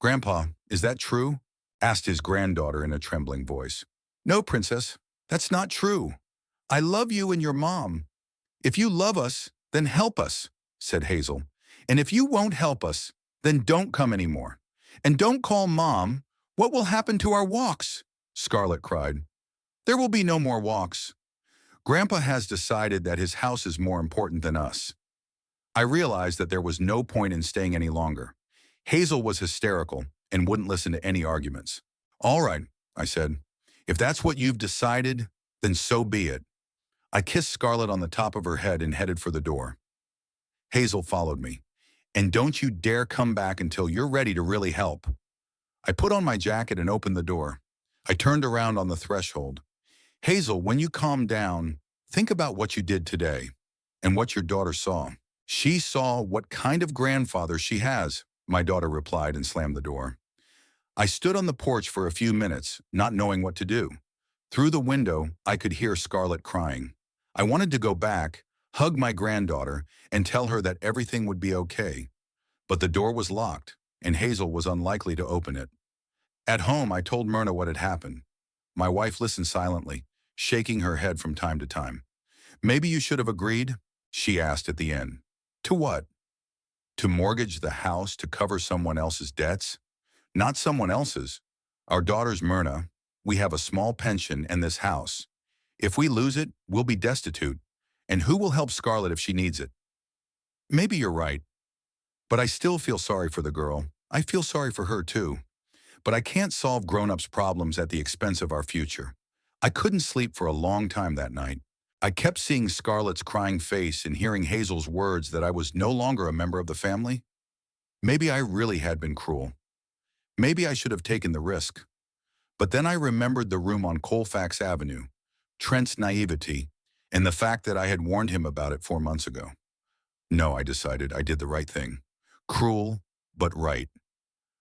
Grandpa, is that true? Asked his granddaughter in a trembling voice. No, Princess, that's not true. I love you and your mom. If you love us, then help us, said Hazel. And if you won't help us, then don't come anymore. And don't call Mom. What will happen to our walks? Scarlett cried. There will be no more walks. Grandpa has decided that his house is more important than us. I realized that there was no point in staying any longer. Hazel was hysterical and wouldn't listen to any arguments. All right, I said. If that's what you've decided, then so be it. I kissed Scarlett on the top of her head and headed for the door. Hazel followed me. And don't you dare come back until you're ready to really help. I put on my jacket and opened the door. I turned around on the threshold. Hazel, when you calm down, think about what you did today and what your daughter saw. She saw what kind of grandfather she has, my daughter replied and slammed the door. I stood on the porch for a few minutes, not knowing what to do. Through the window, I could hear Scarlett crying. I wanted to go back, hug my granddaughter, and tell her that everything would be okay. But the door was locked, and Hazel was unlikely to open it. At home, I told Myrna what had happened. My wife listened silently, shaking her head from time to time. Maybe you should have agreed, she asked at the end. To what? To mortgage the house to cover someone else's debts? Not someone else's. Our daughter's Myrna. We have a small pension and this house. If we lose it, we'll be destitute. And who will help Scarlett if she needs it? Maybe you're right. But I still feel sorry for the girl. I feel sorry for her too. But I can't solve grown-ups' problems at the expense of our future. I couldn't sleep for a long time that night. I kept seeing Scarlett's crying face and hearing Hazel's words that I was no longer a member of the family. Maybe I really had been cruel. Maybe I should have taken the risk. But then I remembered the room on Colfax Avenue, Trent's naivety, and the fact that I had warned him about it 4 months ago. No, I decided I did the right thing. Cruel, but right.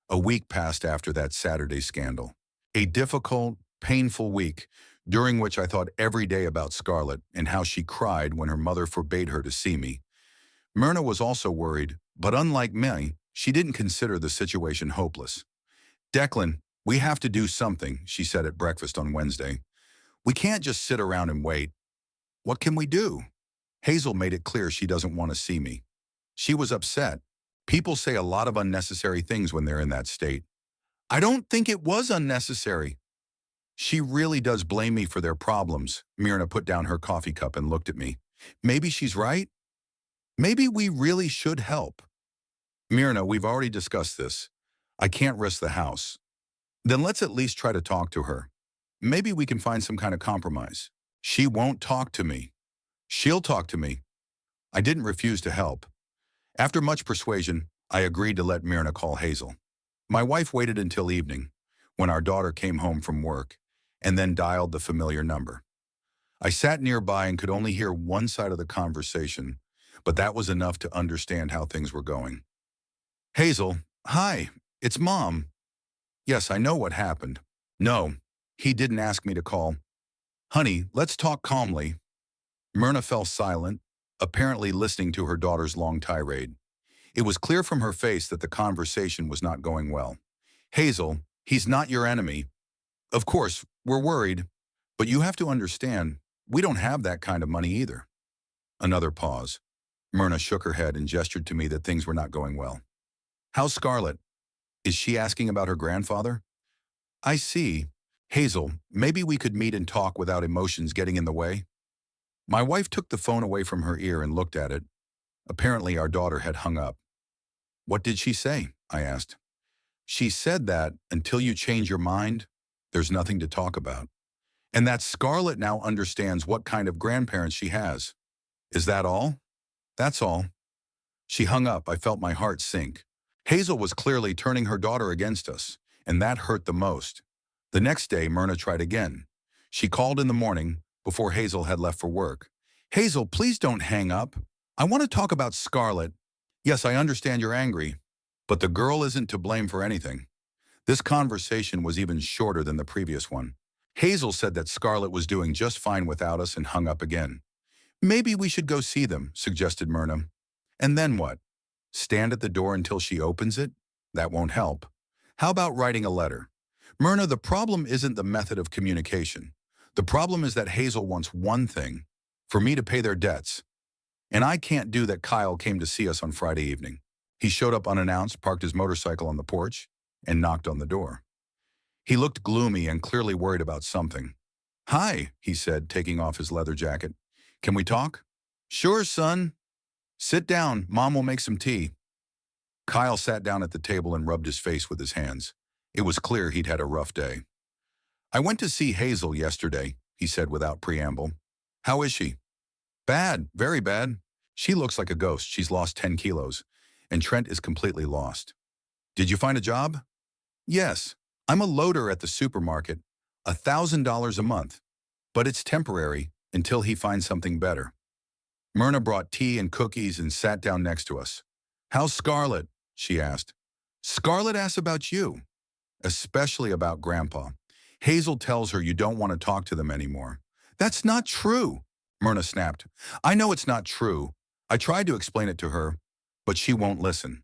A week passed after that Saturday scandal. A difficult, painful week, during which I thought every day about Scarlett and how she cried when her mother forbade her to see me. Myrna was also worried, but unlike me, she didn't consider the situation hopeless. Declan, we have to do something, she said at breakfast on Wednesday. We can't just sit around and wait. What can we do? Hazel made it clear she doesn't want to see me. She was upset. People say a lot of unnecessary things when they're in that state. I don't think it was unnecessary. She really does blame me for their problems. Myrna put down her coffee cup and looked at me. Maybe she's right. Maybe we really should help. Myrna, we've already discussed this. I can't risk the house. Then let's at least try to talk to her. Maybe we can find some kind of compromise. She won't talk to me. She'll talk to me. I didn't refuse to help. After much persuasion, I agreed to let Myrna call Hazel. My wife waited until evening, when our daughter came home from work, and then dialed the familiar number. I sat nearby and could only hear one side of the conversation, but that was enough to understand how things were going. Hazel, hi, it's Mom. Yes, I know what happened. No, he didn't ask me to call. Honey, let's talk calmly. Myrna fell silent, apparently listening to her daughter's long tirade. It was clear from her face that the conversation was not going well. Hazel, he's not your enemy. Of course, we're worried, but you have to understand, we don't have that kind of money either. Another pause. Myrna shook her head and gestured to me that things were not going well. How's Scarlett? Is she asking about her grandfather? I see. Hazel, maybe we could meet and talk without emotions getting in the way. My wife took the phone away from her ear and looked at it. Apparently, our daughter had hung up. What did she say? I asked. She said that, until you change your mind, there's nothing to talk about. And that Scarlett now understands what kind of grandparents she has. Is that all? That's all. She hung up. I felt my heart sink. Hazel was clearly turning her daughter against us, and that hurt the most. The next day, Myrna tried again. She called in the morning, before Hazel had left for work. Hazel, please don't hang up. I want to talk about Scarlett. Yes, I understand you're angry, but the girl isn't to blame for anything. This conversation was even shorter than the previous one. Hazel said that Scarlett was doing just fine without us and hung up again. Maybe we should go see them, suggested Myrna. And then what? Stand at the door until she opens it? That won't help. How about writing a letter? Myrna, the problem isn't the method of communication. The problem is that Hazel wants one thing, for me to pay their debts. And I can't do that. Kyle came to see us on Friday evening. He showed up unannounced, parked his motorcycle on the porch, and knocked on the door. He looked gloomy and clearly worried about something. Hi, he said, taking off his leather jacket. Can we talk? Sure, son. Sit down. Mom will make some tea. Kyle sat down at the table and rubbed his face with his hands. It was clear he'd had a rough day. I went to see Hazel yesterday, he said without preamble. How is she? Bad, very bad. She looks like a ghost. She's lost 10 kilos, and Trent is completely lost. Did you find a job? Yes, I'm a loader at the supermarket, $1,000 a month, but it's temporary until he finds something better. Myrna brought tea and cookies and sat down next to us. "How's Scarlett?" she asked. "Scarlett asks about you, especially about Grandpa. Hazel tells her you don't want to talk to them anymore." "That's not true," Myrna snapped. "I know it's not true. I tried to explain it to her, but she won't listen."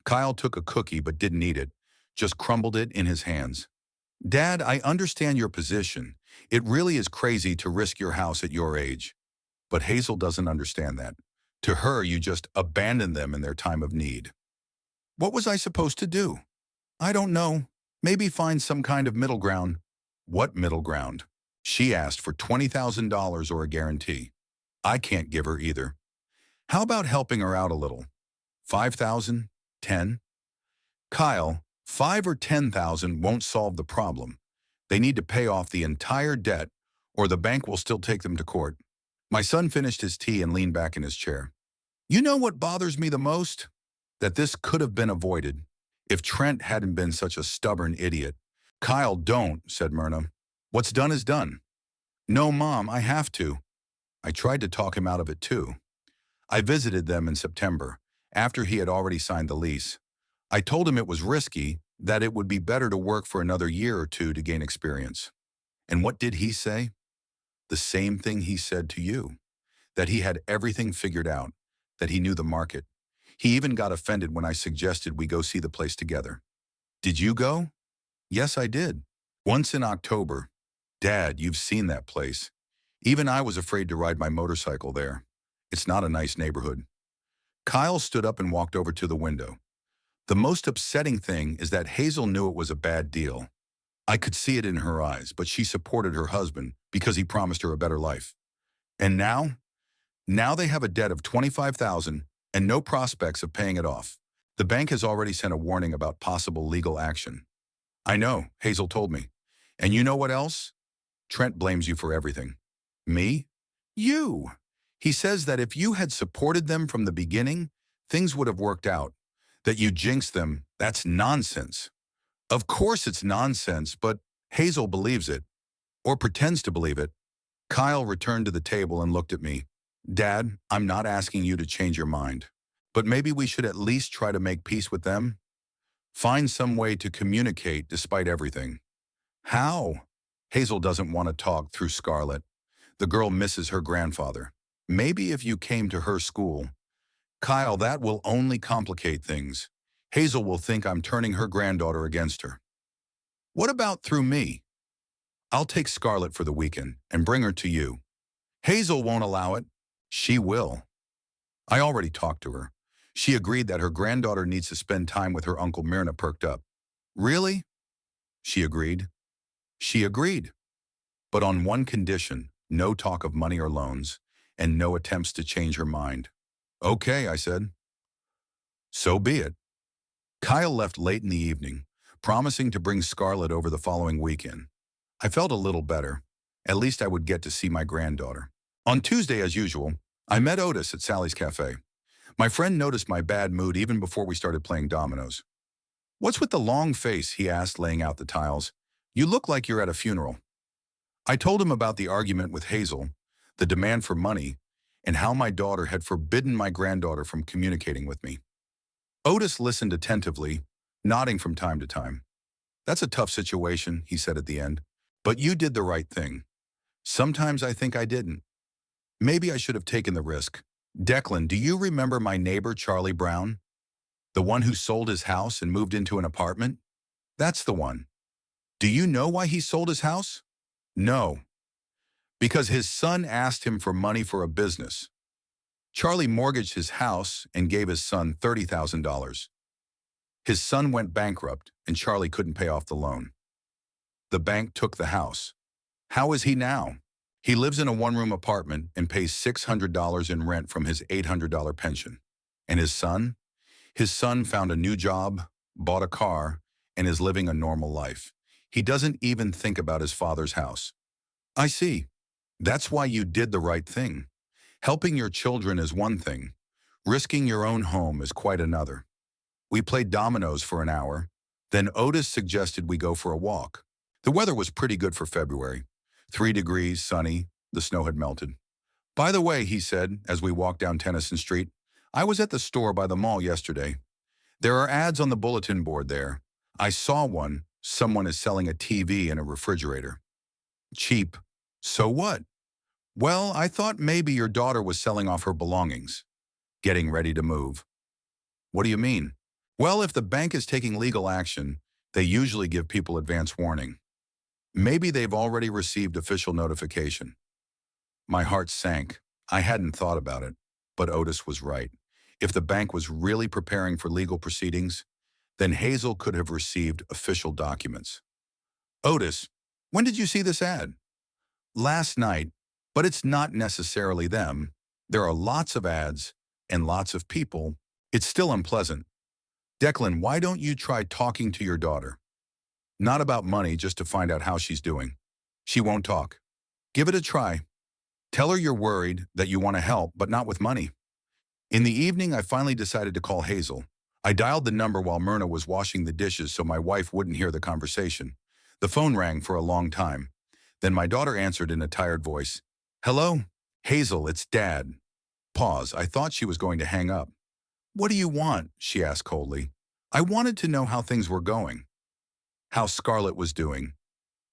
Kyle took a cookie but didn't eat it, just crumbled it in his hands. "Dad, I understand your position. It really is crazy to risk your house at your age. But Hazel doesn't understand that. To her, you just abandon them in their time of need." "What was I supposed to do?" "I don't know. Maybe find some kind of middle ground." "What middle ground?" She asked for $20,000 or a guarantee. I can't give her either. "How about helping her out a little? 5,000? 10? "Kyle, 5 or 10,000 won't solve the problem. They need to pay off the entire debt or the bank will still take them to court." My son finished his tea and leaned back in his chair. "You know what bothers me the most? That this could have been avoided if Trent hadn't been such a stubborn idiot." "Kyle, don't," said Myrna. "What's done is done." "No, Mom, I have to." I tried to talk him out of it too. I visited them in September, after he had already signed the lease. I told him it was risky, that it would be better to work for another year or two to gain experience. And what did he say? The same thing he said to you, that he had everything figured out, that he knew the market. He even got offended when I suggested we go see the place together. "Did you go?" "Yes, I did. Once in October." "Dad, you've seen that place. Even I was afraid to ride my motorcycle there. It's not a nice neighborhood." Kyle stood up and walked over to the window. "The most upsetting thing is that Hazel knew it was a bad deal. I could see it in her eyes, but she supported her husband because he promised her a better life. And now they have a debt of $25,000 and no prospects of paying it off. The bank has already sent a warning about possible legal action." "I know," Hazel told me. "And you know what else? Trent blames you for everything." "Me?" "You. He says that if you had supported them from the beginning, things would have worked out. That you jinxed them, that's nonsense." "Of course it's nonsense, but Hazel believes it, or pretends to believe it." Kyle returned to the table and looked at me. "Dad, I'm not asking you to change your mind, but maybe we should at least try to make peace with them. Find some way to communicate despite everything." "How?" "Hazel doesn't want to talk through Scarlett. The girl misses her grandfather. Maybe if you came to her school." "Kyle, that will only complicate things. Hazel will think I'm turning her granddaughter against her." "What about through me? I'll take Scarlett for the weekend and bring her to you." "Hazel won't allow it." "She will. I already talked to her. She agreed that her granddaughter needs to spend time with her Uncle." Myrna perked up. "Really?" "She agreed." "She agreed. But on one condition, no talk of money or loans, and no attempts to change her mind." "Okay," I said. "So be it." Kyle left late in the evening, promising to bring Scarlett over the following weekend. I felt a little better. At least I would get to see my granddaughter. On Tuesday, as usual, I met Otis at Sally's Cafe. My friend noticed my bad mood even before we started playing dominoes. "What's with the long face?" he asked, laying out the tiles. "You look like you're at a funeral." I told him about the argument with Hazel, the demand for money, and how my daughter had forbidden my granddaughter from communicating with me. Otis listened attentively, nodding from time to time. "That's a tough situation," he said at the end. "But you did the right thing. Sometimes I think I didn't. Maybe I should have taken the risk. Declan, do you remember my neighbor Charlie Brown? The one who sold his house and moved into an apartment? That's the one. Do you know why he sold his house? No. Because his son asked him for money for a business. Charlie mortgaged his house and gave his son $30,000. His son went bankrupt and Charlie couldn't pay off the loan. The bank took the house. How is he now? He lives in a one-room apartment and pays $600 in rent from his $800 pension. And his son? His son found a new job, bought a car, and is living a normal life. He doesn't even think about his father's house." "I see. That's why you did the right thing. Helping your children is one thing. Risking your own home is quite another." We played dominoes for an hour. Then Otis suggested we go for a walk. The weather was pretty good for February. 3 degrees, sunny, the snow had melted. By the way, he said, as we walked down Tennyson Street, I was at the store by the mall yesterday. There are ads on the bulletin board there. I saw one. Someone is selling a TV and a refrigerator. Cheap. So what? Well, I thought maybe your daughter was selling off her belongings, getting ready to move. What do you mean? Well, if the bank is taking legal action, they usually give people advance warning. Maybe they've already received official notification. My heart sank. I hadn't thought about it, but Otis was right. If the bank was really preparing for legal proceedings, then Hazel could have received official documents. Otis, when did you see this ad? Last night, but it's not necessarily them. There are lots of ads and lots of people. It's still unpleasant. Declan, why don't you try talking to your daughter? Not about money, just to find out how she's doing. She won't talk. Give it a try. Tell her you're worried, that you want to help, but not with money. In the evening, I finally decided to call Hazel. I dialed the number while Myrna was washing the dishes so my wife wouldn't hear the conversation. The phone rang for a long time. Then my daughter answered in a tired voice. Hello? Hazel, it's Dad. Pause. I thought she was going to hang up. What do you want? She asked coldly. I wanted to know how things were going. How Scarlett was doing.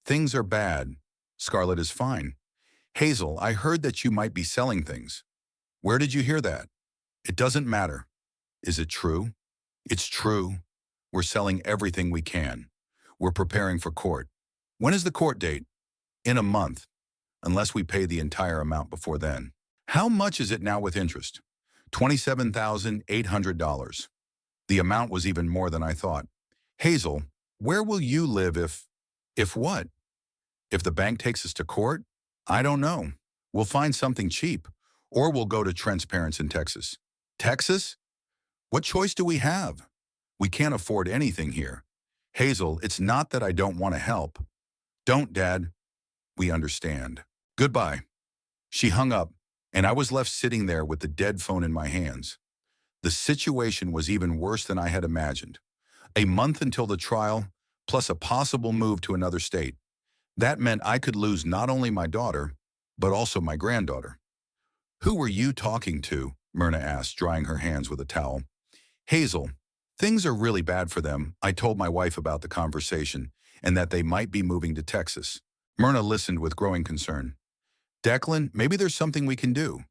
Things are bad. Scarlett is fine. Hazel, I heard that you might be selling things. Where did you hear that? It doesn't matter. Is it true? It's true. We're selling everything we can. We're preparing for court. When is the court date? In a month, unless we pay the entire amount before then. How much is it now with interest? $27,800. The amount was even more than I thought. Hazel, where will you live if what? If the bank takes us to court? I don't know. We'll find something cheap, or we'll go to Trent's parents in Texas. Texas? What choice do we have? We can't afford anything here. Hazel, it's not that I don't want to help. Don't, Dad. We understand. Goodbye. She hung up, and I was left sitting there with the dead phone in my hands. The situation was even worse than I had imagined. A month until the trial, plus a possible move to another state. That meant I could lose not only my daughter, but also my granddaughter. Who were you talking to? Myrna asked, drying her hands with a towel. Hazel, things are really bad for them. I told my wife about the conversation and that they might be moving to Texas. Myrna listened with growing concern. Declan, maybe there's something we can do.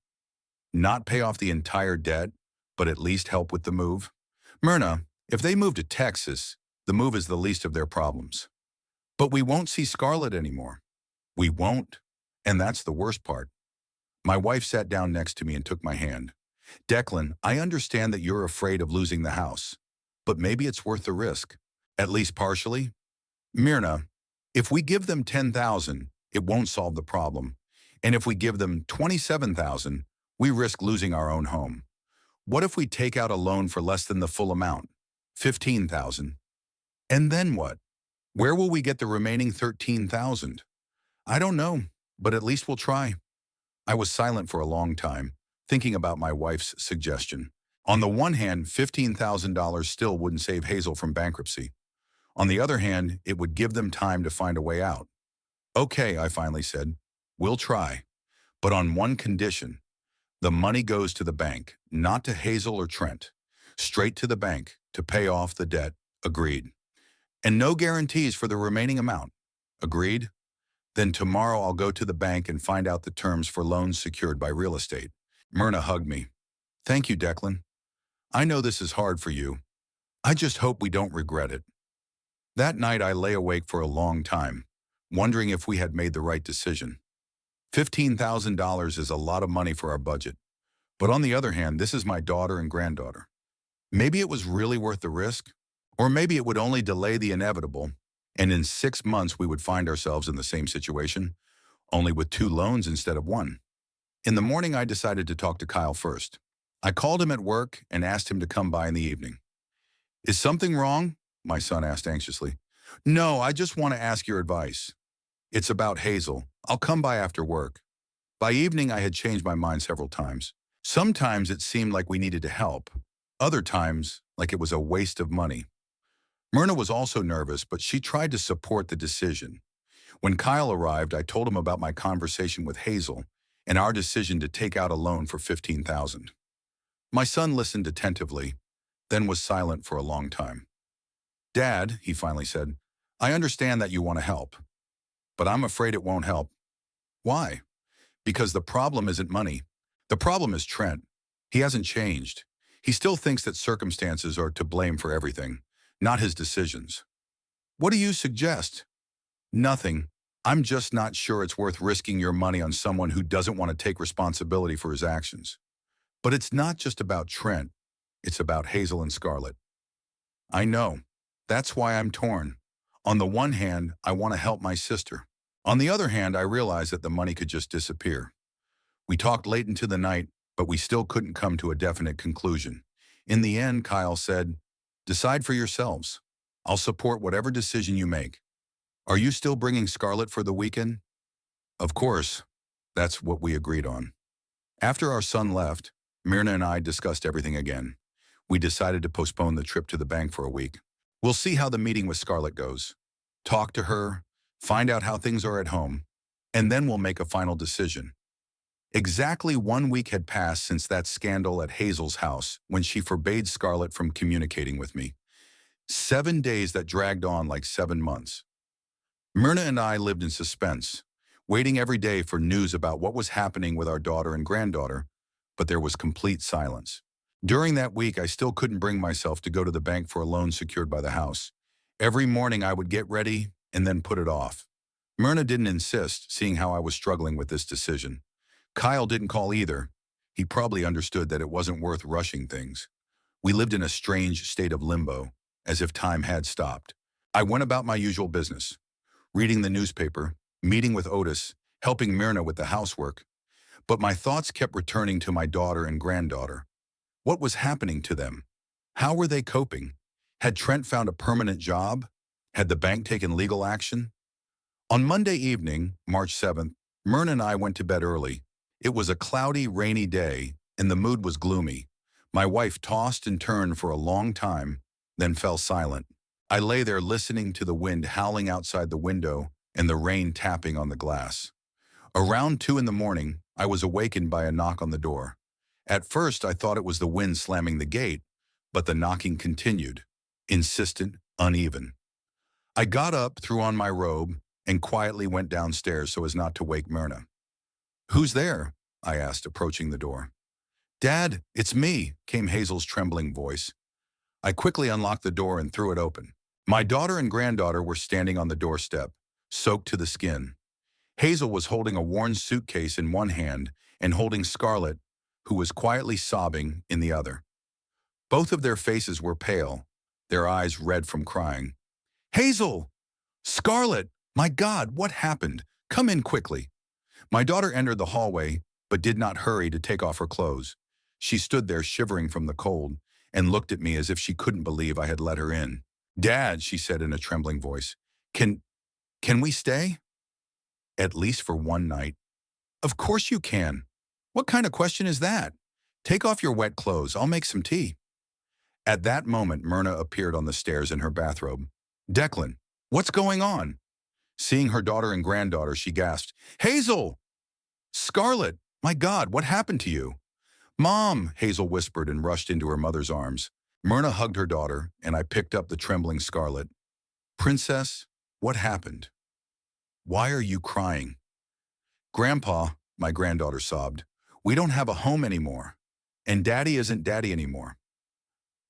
Not pay off the entire debt, but at least help with the move. Myrna, if they move to Texas, the move is the least of their problems. But we won't see Scarlett anymore. We won't, and that's the worst part. My wife sat down next to me and took my hand. Declan, I understand that you're afraid of losing the house, but maybe it's worth the risk, at least partially. Myrna, if we give them $10,000, it won't solve the problem. And if we give them $27,000, we risk losing our own home. What if we take out a loan for less than the full amount? $15,000. And then what? Where will we get the remaining $13,000? I don't know, but at least we'll try. I was silent for a long time, thinking about my wife's suggestion. On the one hand, $15,000 still wouldn't save Hazel from bankruptcy. On the other hand, it would give them time to find a way out. Okay, I finally said, we'll try, but on one condition. The money goes to the bank, not to Hazel or Trent. Straight to the bank to pay off the debt. Agreed. And no guarantees for the remaining amount. Agreed? Then tomorrow I'll go to the bank and find out the terms for loans secured by real estate. Myrna hugged me. Thank you, Declan. I know this is hard for you. I just hope we don't regret it. That night I lay awake for a long time, wondering if we had made the right decision. $15,000 is a lot of money for our budget. But on the other hand, this is my daughter and granddaughter. Maybe it was really worth the risk, or maybe it would only delay the inevitable, and in 6 months we would find ourselves in the same situation, only with 2 loans instead of 1. In the morning, I decided to talk to Kyle first. I called him at work and asked him to come by in the evening. Is something wrong? My son asked anxiously. No, I just want to ask your advice. It's about Hazel. I'll come by after work. By evening, I had changed my mind several times. Sometimes it seemed like we needed to help. Other times, like it was a waste of money. Myrna was also nervous, but she tried to support the decision. When Kyle arrived, I told him about my conversation with Hazel and our decision to take out a loan for $15,000. My son listened attentively, then was silent for a long time. "Dad," he finally said, "I understand that you want to help, but I'm afraid it won't help." "Why?" "Because the problem isn't money. The problem is Trent. He hasn't changed. He still thinks that circumstances are to blame for everything, not his decisions." "What do you suggest?" "Nothing. I'm just not sure it's worth risking your money on someone who doesn't want to take responsibility for his actions." "But it's not just about Trent. It's about Hazel and Scarlett." "I know. That's why I'm torn. On the one hand, I want to help my sister. On the other hand, I realize that the money could just disappear." We talked late into the night, but we still couldn't come to a definite conclusion. In the end, Kyle said, "Decide for yourselves. I'll support whatever decision you make. Are you still bringing Scarlett for the weekend?" "Of course." That's what we agreed on. After our son left, Myrna and I discussed everything again. We decided to postpone the trip to the bank for a week. We'll see how the meeting with Scarlett goes. Talk to her, find out how things are at home, and then we'll make a final decision. Exactly 1 week had passed since that scandal at Hazel's house when she forbade Scarlett from communicating with me. 7 days that dragged on like 7 months. Myrna and I lived in suspense, waiting every day for news about what was happening with our daughter and granddaughter, but there was complete silence. During that week, I still couldn't bring myself to go to the bank for a loan secured by the house. Every morning I would get ready and then put it off. Myrna didn't insist, seeing how I was struggling with this decision. Kyle didn't call either. He probably understood that it wasn't worth rushing things. We lived in a strange state of limbo, as if time had stopped. I went about my usual business, reading the newspaper, meeting with Otis, helping Myrna with the housework. But my thoughts kept returning to my daughter and granddaughter. What was happening to them? How were they coping? Had Trent found a permanent job? Had the bank taken legal action? On Monday evening, March 7th, Myrna and I went to bed early. It was a cloudy, rainy day, and the mood was gloomy. My wife tossed and turned for a long time, then fell silent. I lay there listening to the wind howling outside the window and the rain tapping on the glass. Around 2 in the morning, I was awakened by a knock on the door. At first, I thought it was the wind slamming the gate, but the knocking continued, insistent, uneven. I got up, threw on my robe, and quietly went downstairs so as not to wake Myrna. "Who's there?" I asked, approaching the door. "Dad, it's me," came Hazel's trembling voice. I quickly unlocked the door and threw it open. My daughter and granddaughter were standing on the doorstep, soaked to the skin. Hazel was holding a worn suitcase in one hand and holding Scarlett, who was quietly sobbing, in the other. Both of their faces were pale, their eyes red from crying. "Hazel! Scarlett! My God, what happened? Come in quickly." My daughter entered the hallway, but did not hurry to take off her clothes. She stood there shivering from the cold and looked at me as if she couldn't believe I had let her in. "Dad," she said in a trembling voice, can we stay?" "At least for one night." "Of course you can. What kind of question is that? Take off your wet clothes. I'll make some tea." At that moment, Myrna appeared on the stairs in her bathrobe. "Declan, what's going on?" Seeing her daughter and granddaughter, she gasped, "Hazel! Scarlett! My God, what happened to you?" "Mom," Hazel whispered and rushed into her mother's arms. Myrna hugged her daughter, and I picked up the trembling Scarlett. "Princess, what happened? Why are you crying?" "Grandpa," my granddaughter sobbed, "we don't have a home anymore, and Daddy isn't Daddy anymore."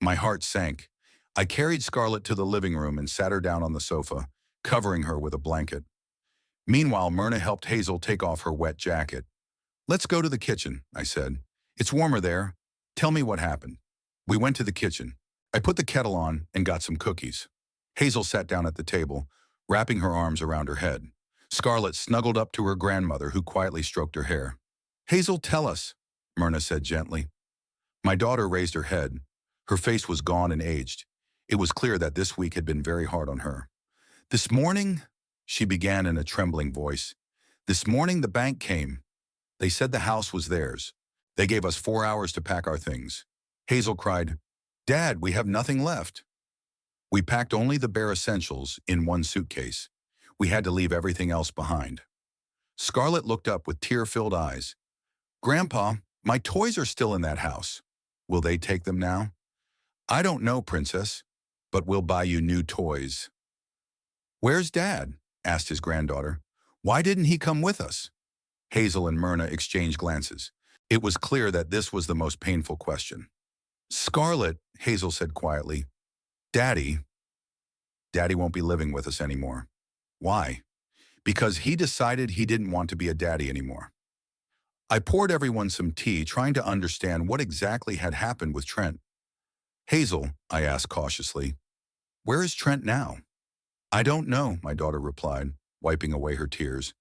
My heart sank. I carried Scarlett to the living room and sat her down on the sofa, covering her with a blanket. Meanwhile, Myrna helped Hazel take off her wet jacket. "Let's go to the kitchen," I said. "It's warmer there. Tell me what happened." We went to the kitchen. I put the kettle on and got some cookies. Hazel sat down at the table, wrapping her arms around her head. Scarlett snuggled up to her grandmother, who quietly stroked her hair. "Hazel, tell us," Myrna said gently. My daughter raised her head. Her face was gaunt and aged. It was clear that this week had been very hard on her. "This morning," she began in a trembling voice, "this morning the bank came. They said the house was theirs. They gave us 4 hours to pack our things." Hazel cried, "Dad, we have nothing left." We packed only the bare essentials in one suitcase. We had to leave everything else behind. Scarlett looked up with tear-filled eyes. Grandpa, my toys are still in that house. Will they take them now? I don't know, Princess, but we'll buy you new toys. Where's Dad? Asked his granddaughter. Why didn't he come with us? Hazel and Myrna exchanged glances. It was clear that this was the most painful question. Scarlet, Hazel said quietly. Daddy won't be living with us anymore. Why? Because he decided he didn't want to be a daddy anymore. I poured everyone some tea, trying to understand what exactly had happened with Trent. Hazel, I asked cautiously, where is Trent now? I don't know, my daughter replied, wiping away her tears.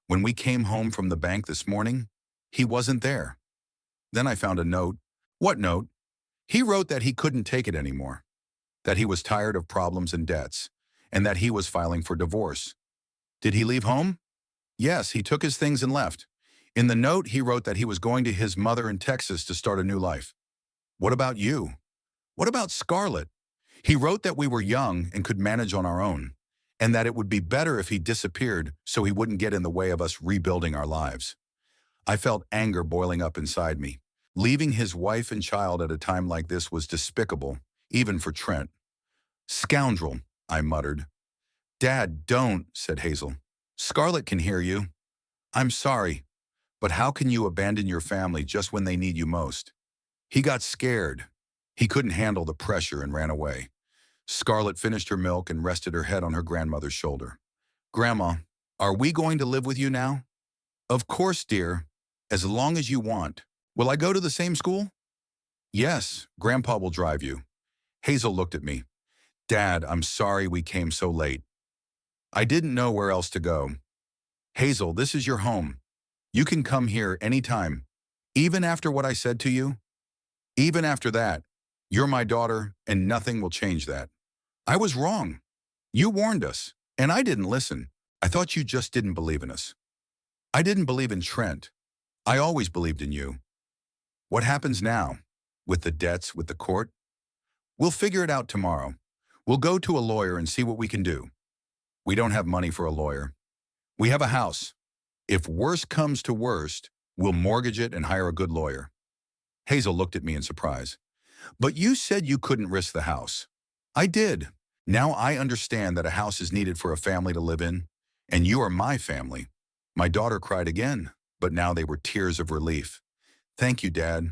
When we came home from the bank this morning, he wasn't there. Then I found a note. What note? He wrote that he couldn't take it anymore, that he was tired of problems and debts, and that he was filing for divorce. Did he leave home? Yes, he took his things and left. In the note, he wrote that he was going to his mother in Texas to start a new life. What about you? What about Scarlet? He wrote that we were young and could manage on our own, and that it would be better if he disappeared so he wouldn't get in the way of us rebuilding our lives. I felt anger boiling up inside me. Leaving his wife and child at a time like this was despicable, even for Trent. Scoundrel, I muttered. Dad, don't, said Hazel. Scarlet can hear you. I'm sorry, but how can you abandon your family just when they need you most? He got scared. He couldn't handle the pressure and ran away. Scarlet finished her milk and rested her head on her grandmother's shoulder. Grandma, are we going to live with you now? Of course, dear, as long as you want. Will I go to the same school? Yes, Grandpa will drive you. Hazel looked at me. Dad, I'm sorry we came so late. I didn't know where else to go. Hazel, this is your home. You can come here anytime, even after what I said to you. Even after that, you're my daughter, and nothing will change that. I was wrong. You warned us, and I didn't listen. I thought you just didn't believe in us. I didn't believe in Trent. I always believed in you. What happens now? With the debts, with the court? We'll figure it out tomorrow. We'll go to a lawyer and see what we can do. We don't have money for a lawyer. We have a house. If worst comes to worst, we'll mortgage it and hire a good lawyer. Hazel looked at me in surprise. But you said you couldn't risk the house. I did. Now I understand that a house is needed for a family to live in, and you are my family. My daughter cried again, but now they were tears of relief. Thank you, Dad.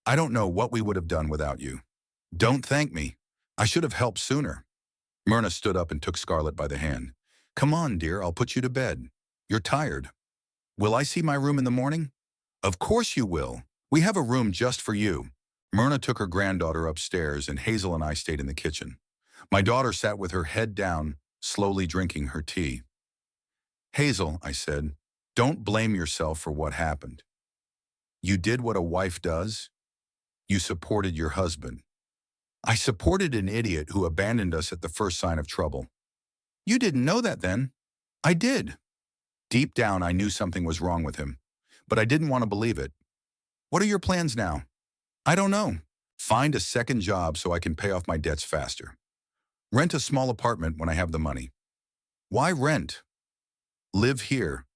I don't know what we would have done without you. Don't thank me. I should have helped sooner. Myrna stood up and took Scarlet by the hand. Come on, dear, I'll put you to bed. You're tired. Will I see my room in the morning? Of course you will. We have a room just for you. Myrna took her granddaughter upstairs, and Hazel and I stayed in the kitchen. My daughter sat with her head down, slowly drinking her tea. Hazel, I said, don't blame yourself for what happened. You did what a wife does. You supported your husband. I supported an idiot who abandoned us at the first sign of trouble. You didn't know that then. I did. Deep down, I knew something was wrong with him, but I didn't want to believe it. What are your plans now? I don't know. Find a second job so I can pay off my debts faster. Rent a small apartment when I have the money. Why rent? Live here.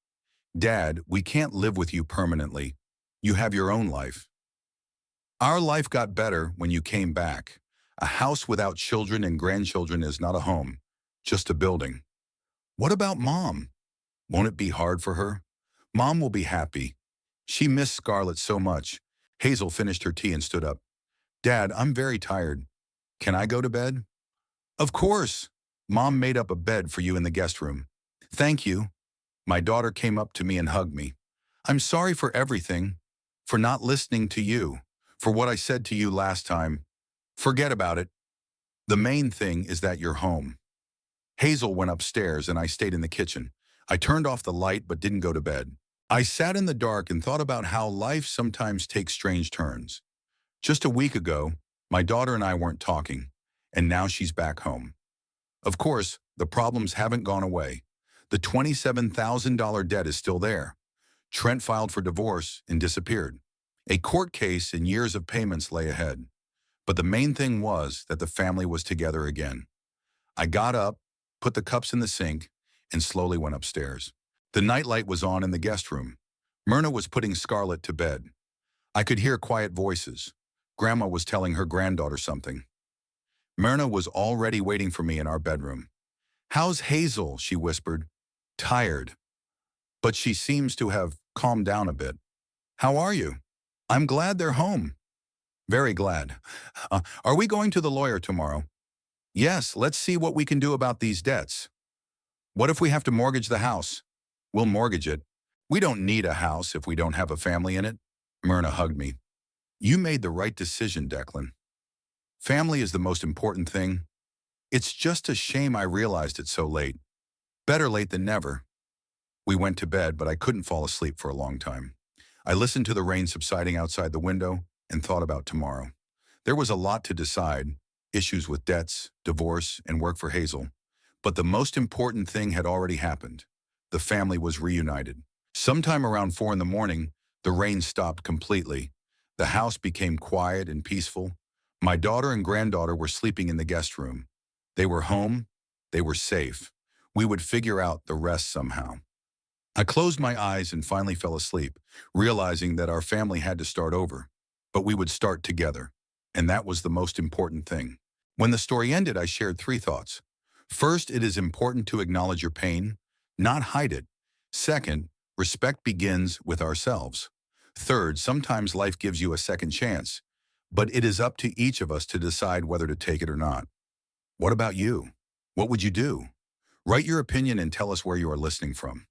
Dad, we can't live with you permanently. You have your own life. Our life got better when you came back. A house without children and grandchildren is not a home, just a building. What about Mom? Won't it be hard for her? Mom will be happy. She missed Scarlet so much. Hazel finished her tea and stood up. Dad, I'm very tired. Can I go to bed? Of course. Mom made up a bed for you in the guest room. Thank you. My daughter came up to me and hugged me. I'm sorry for everything, for not listening to you, for what I said to you last time. Forget about it. The main thing is that you're home. Hazel went upstairs and I stayed in the kitchen. I turned off the light but didn't go to bed. I sat in the dark and thought about how life sometimes takes strange turns. Just a week ago, my daughter and I weren't talking, and now she's back home. Of course, the problems haven't gone away. The $27,000 debt is still there. Trent filed for divorce and disappeared. A court case and years of payments lay ahead. But the main thing was that the family was together again. I got up, put the cups in the sink, and slowly went upstairs. The nightlight was on in the guest room. Myrna was putting Scarlett to bed. I could hear quiet voices. Grandma was telling her granddaughter something. Myrna was already waiting for me in our bedroom. "How's Hazel?" she whispered. "Tired. But she seems to have calmed down a bit." "How are you?" "I'm glad they're home." "Very glad. Are we going to the lawyer tomorrow?" "Yes, let's see what we can do about these debts." "What if we have to mortgage the house?" "We'll mortgage it. We don't need a house if we don't have a family in it." Myrna hugged me. "You made the right decision, Declan. Family is the most important thing. It's just a shame I realized it so late. Better late than never." We went to bed, but I couldn't fall asleep for a long time. I listened to the rain subsiding outside the window and thought about tomorrow. There was a lot to decide, issues with debts, divorce, and work for Hazel. But the most important thing had already happened. The family was reunited. Sometime around 4 in the morning, the rain stopped completely. The house became quiet and peaceful. My daughter and granddaughter were sleeping in the guest room. They were home. They were safe. We would figure out the rest somehow. I closed my eyes and finally fell asleep, realizing that our family had to start over. But we would start together. And that was the most important thing. When the story ended, I shared 3 thoughts. First, it is important to acknowledge your pain, not hide it. Second, respect begins with ourselves. Third, sometimes life gives you a second chance, but it is up to each of us to decide whether to take it or not. What about you? What would you do? Write your opinion and tell us where you are listening from.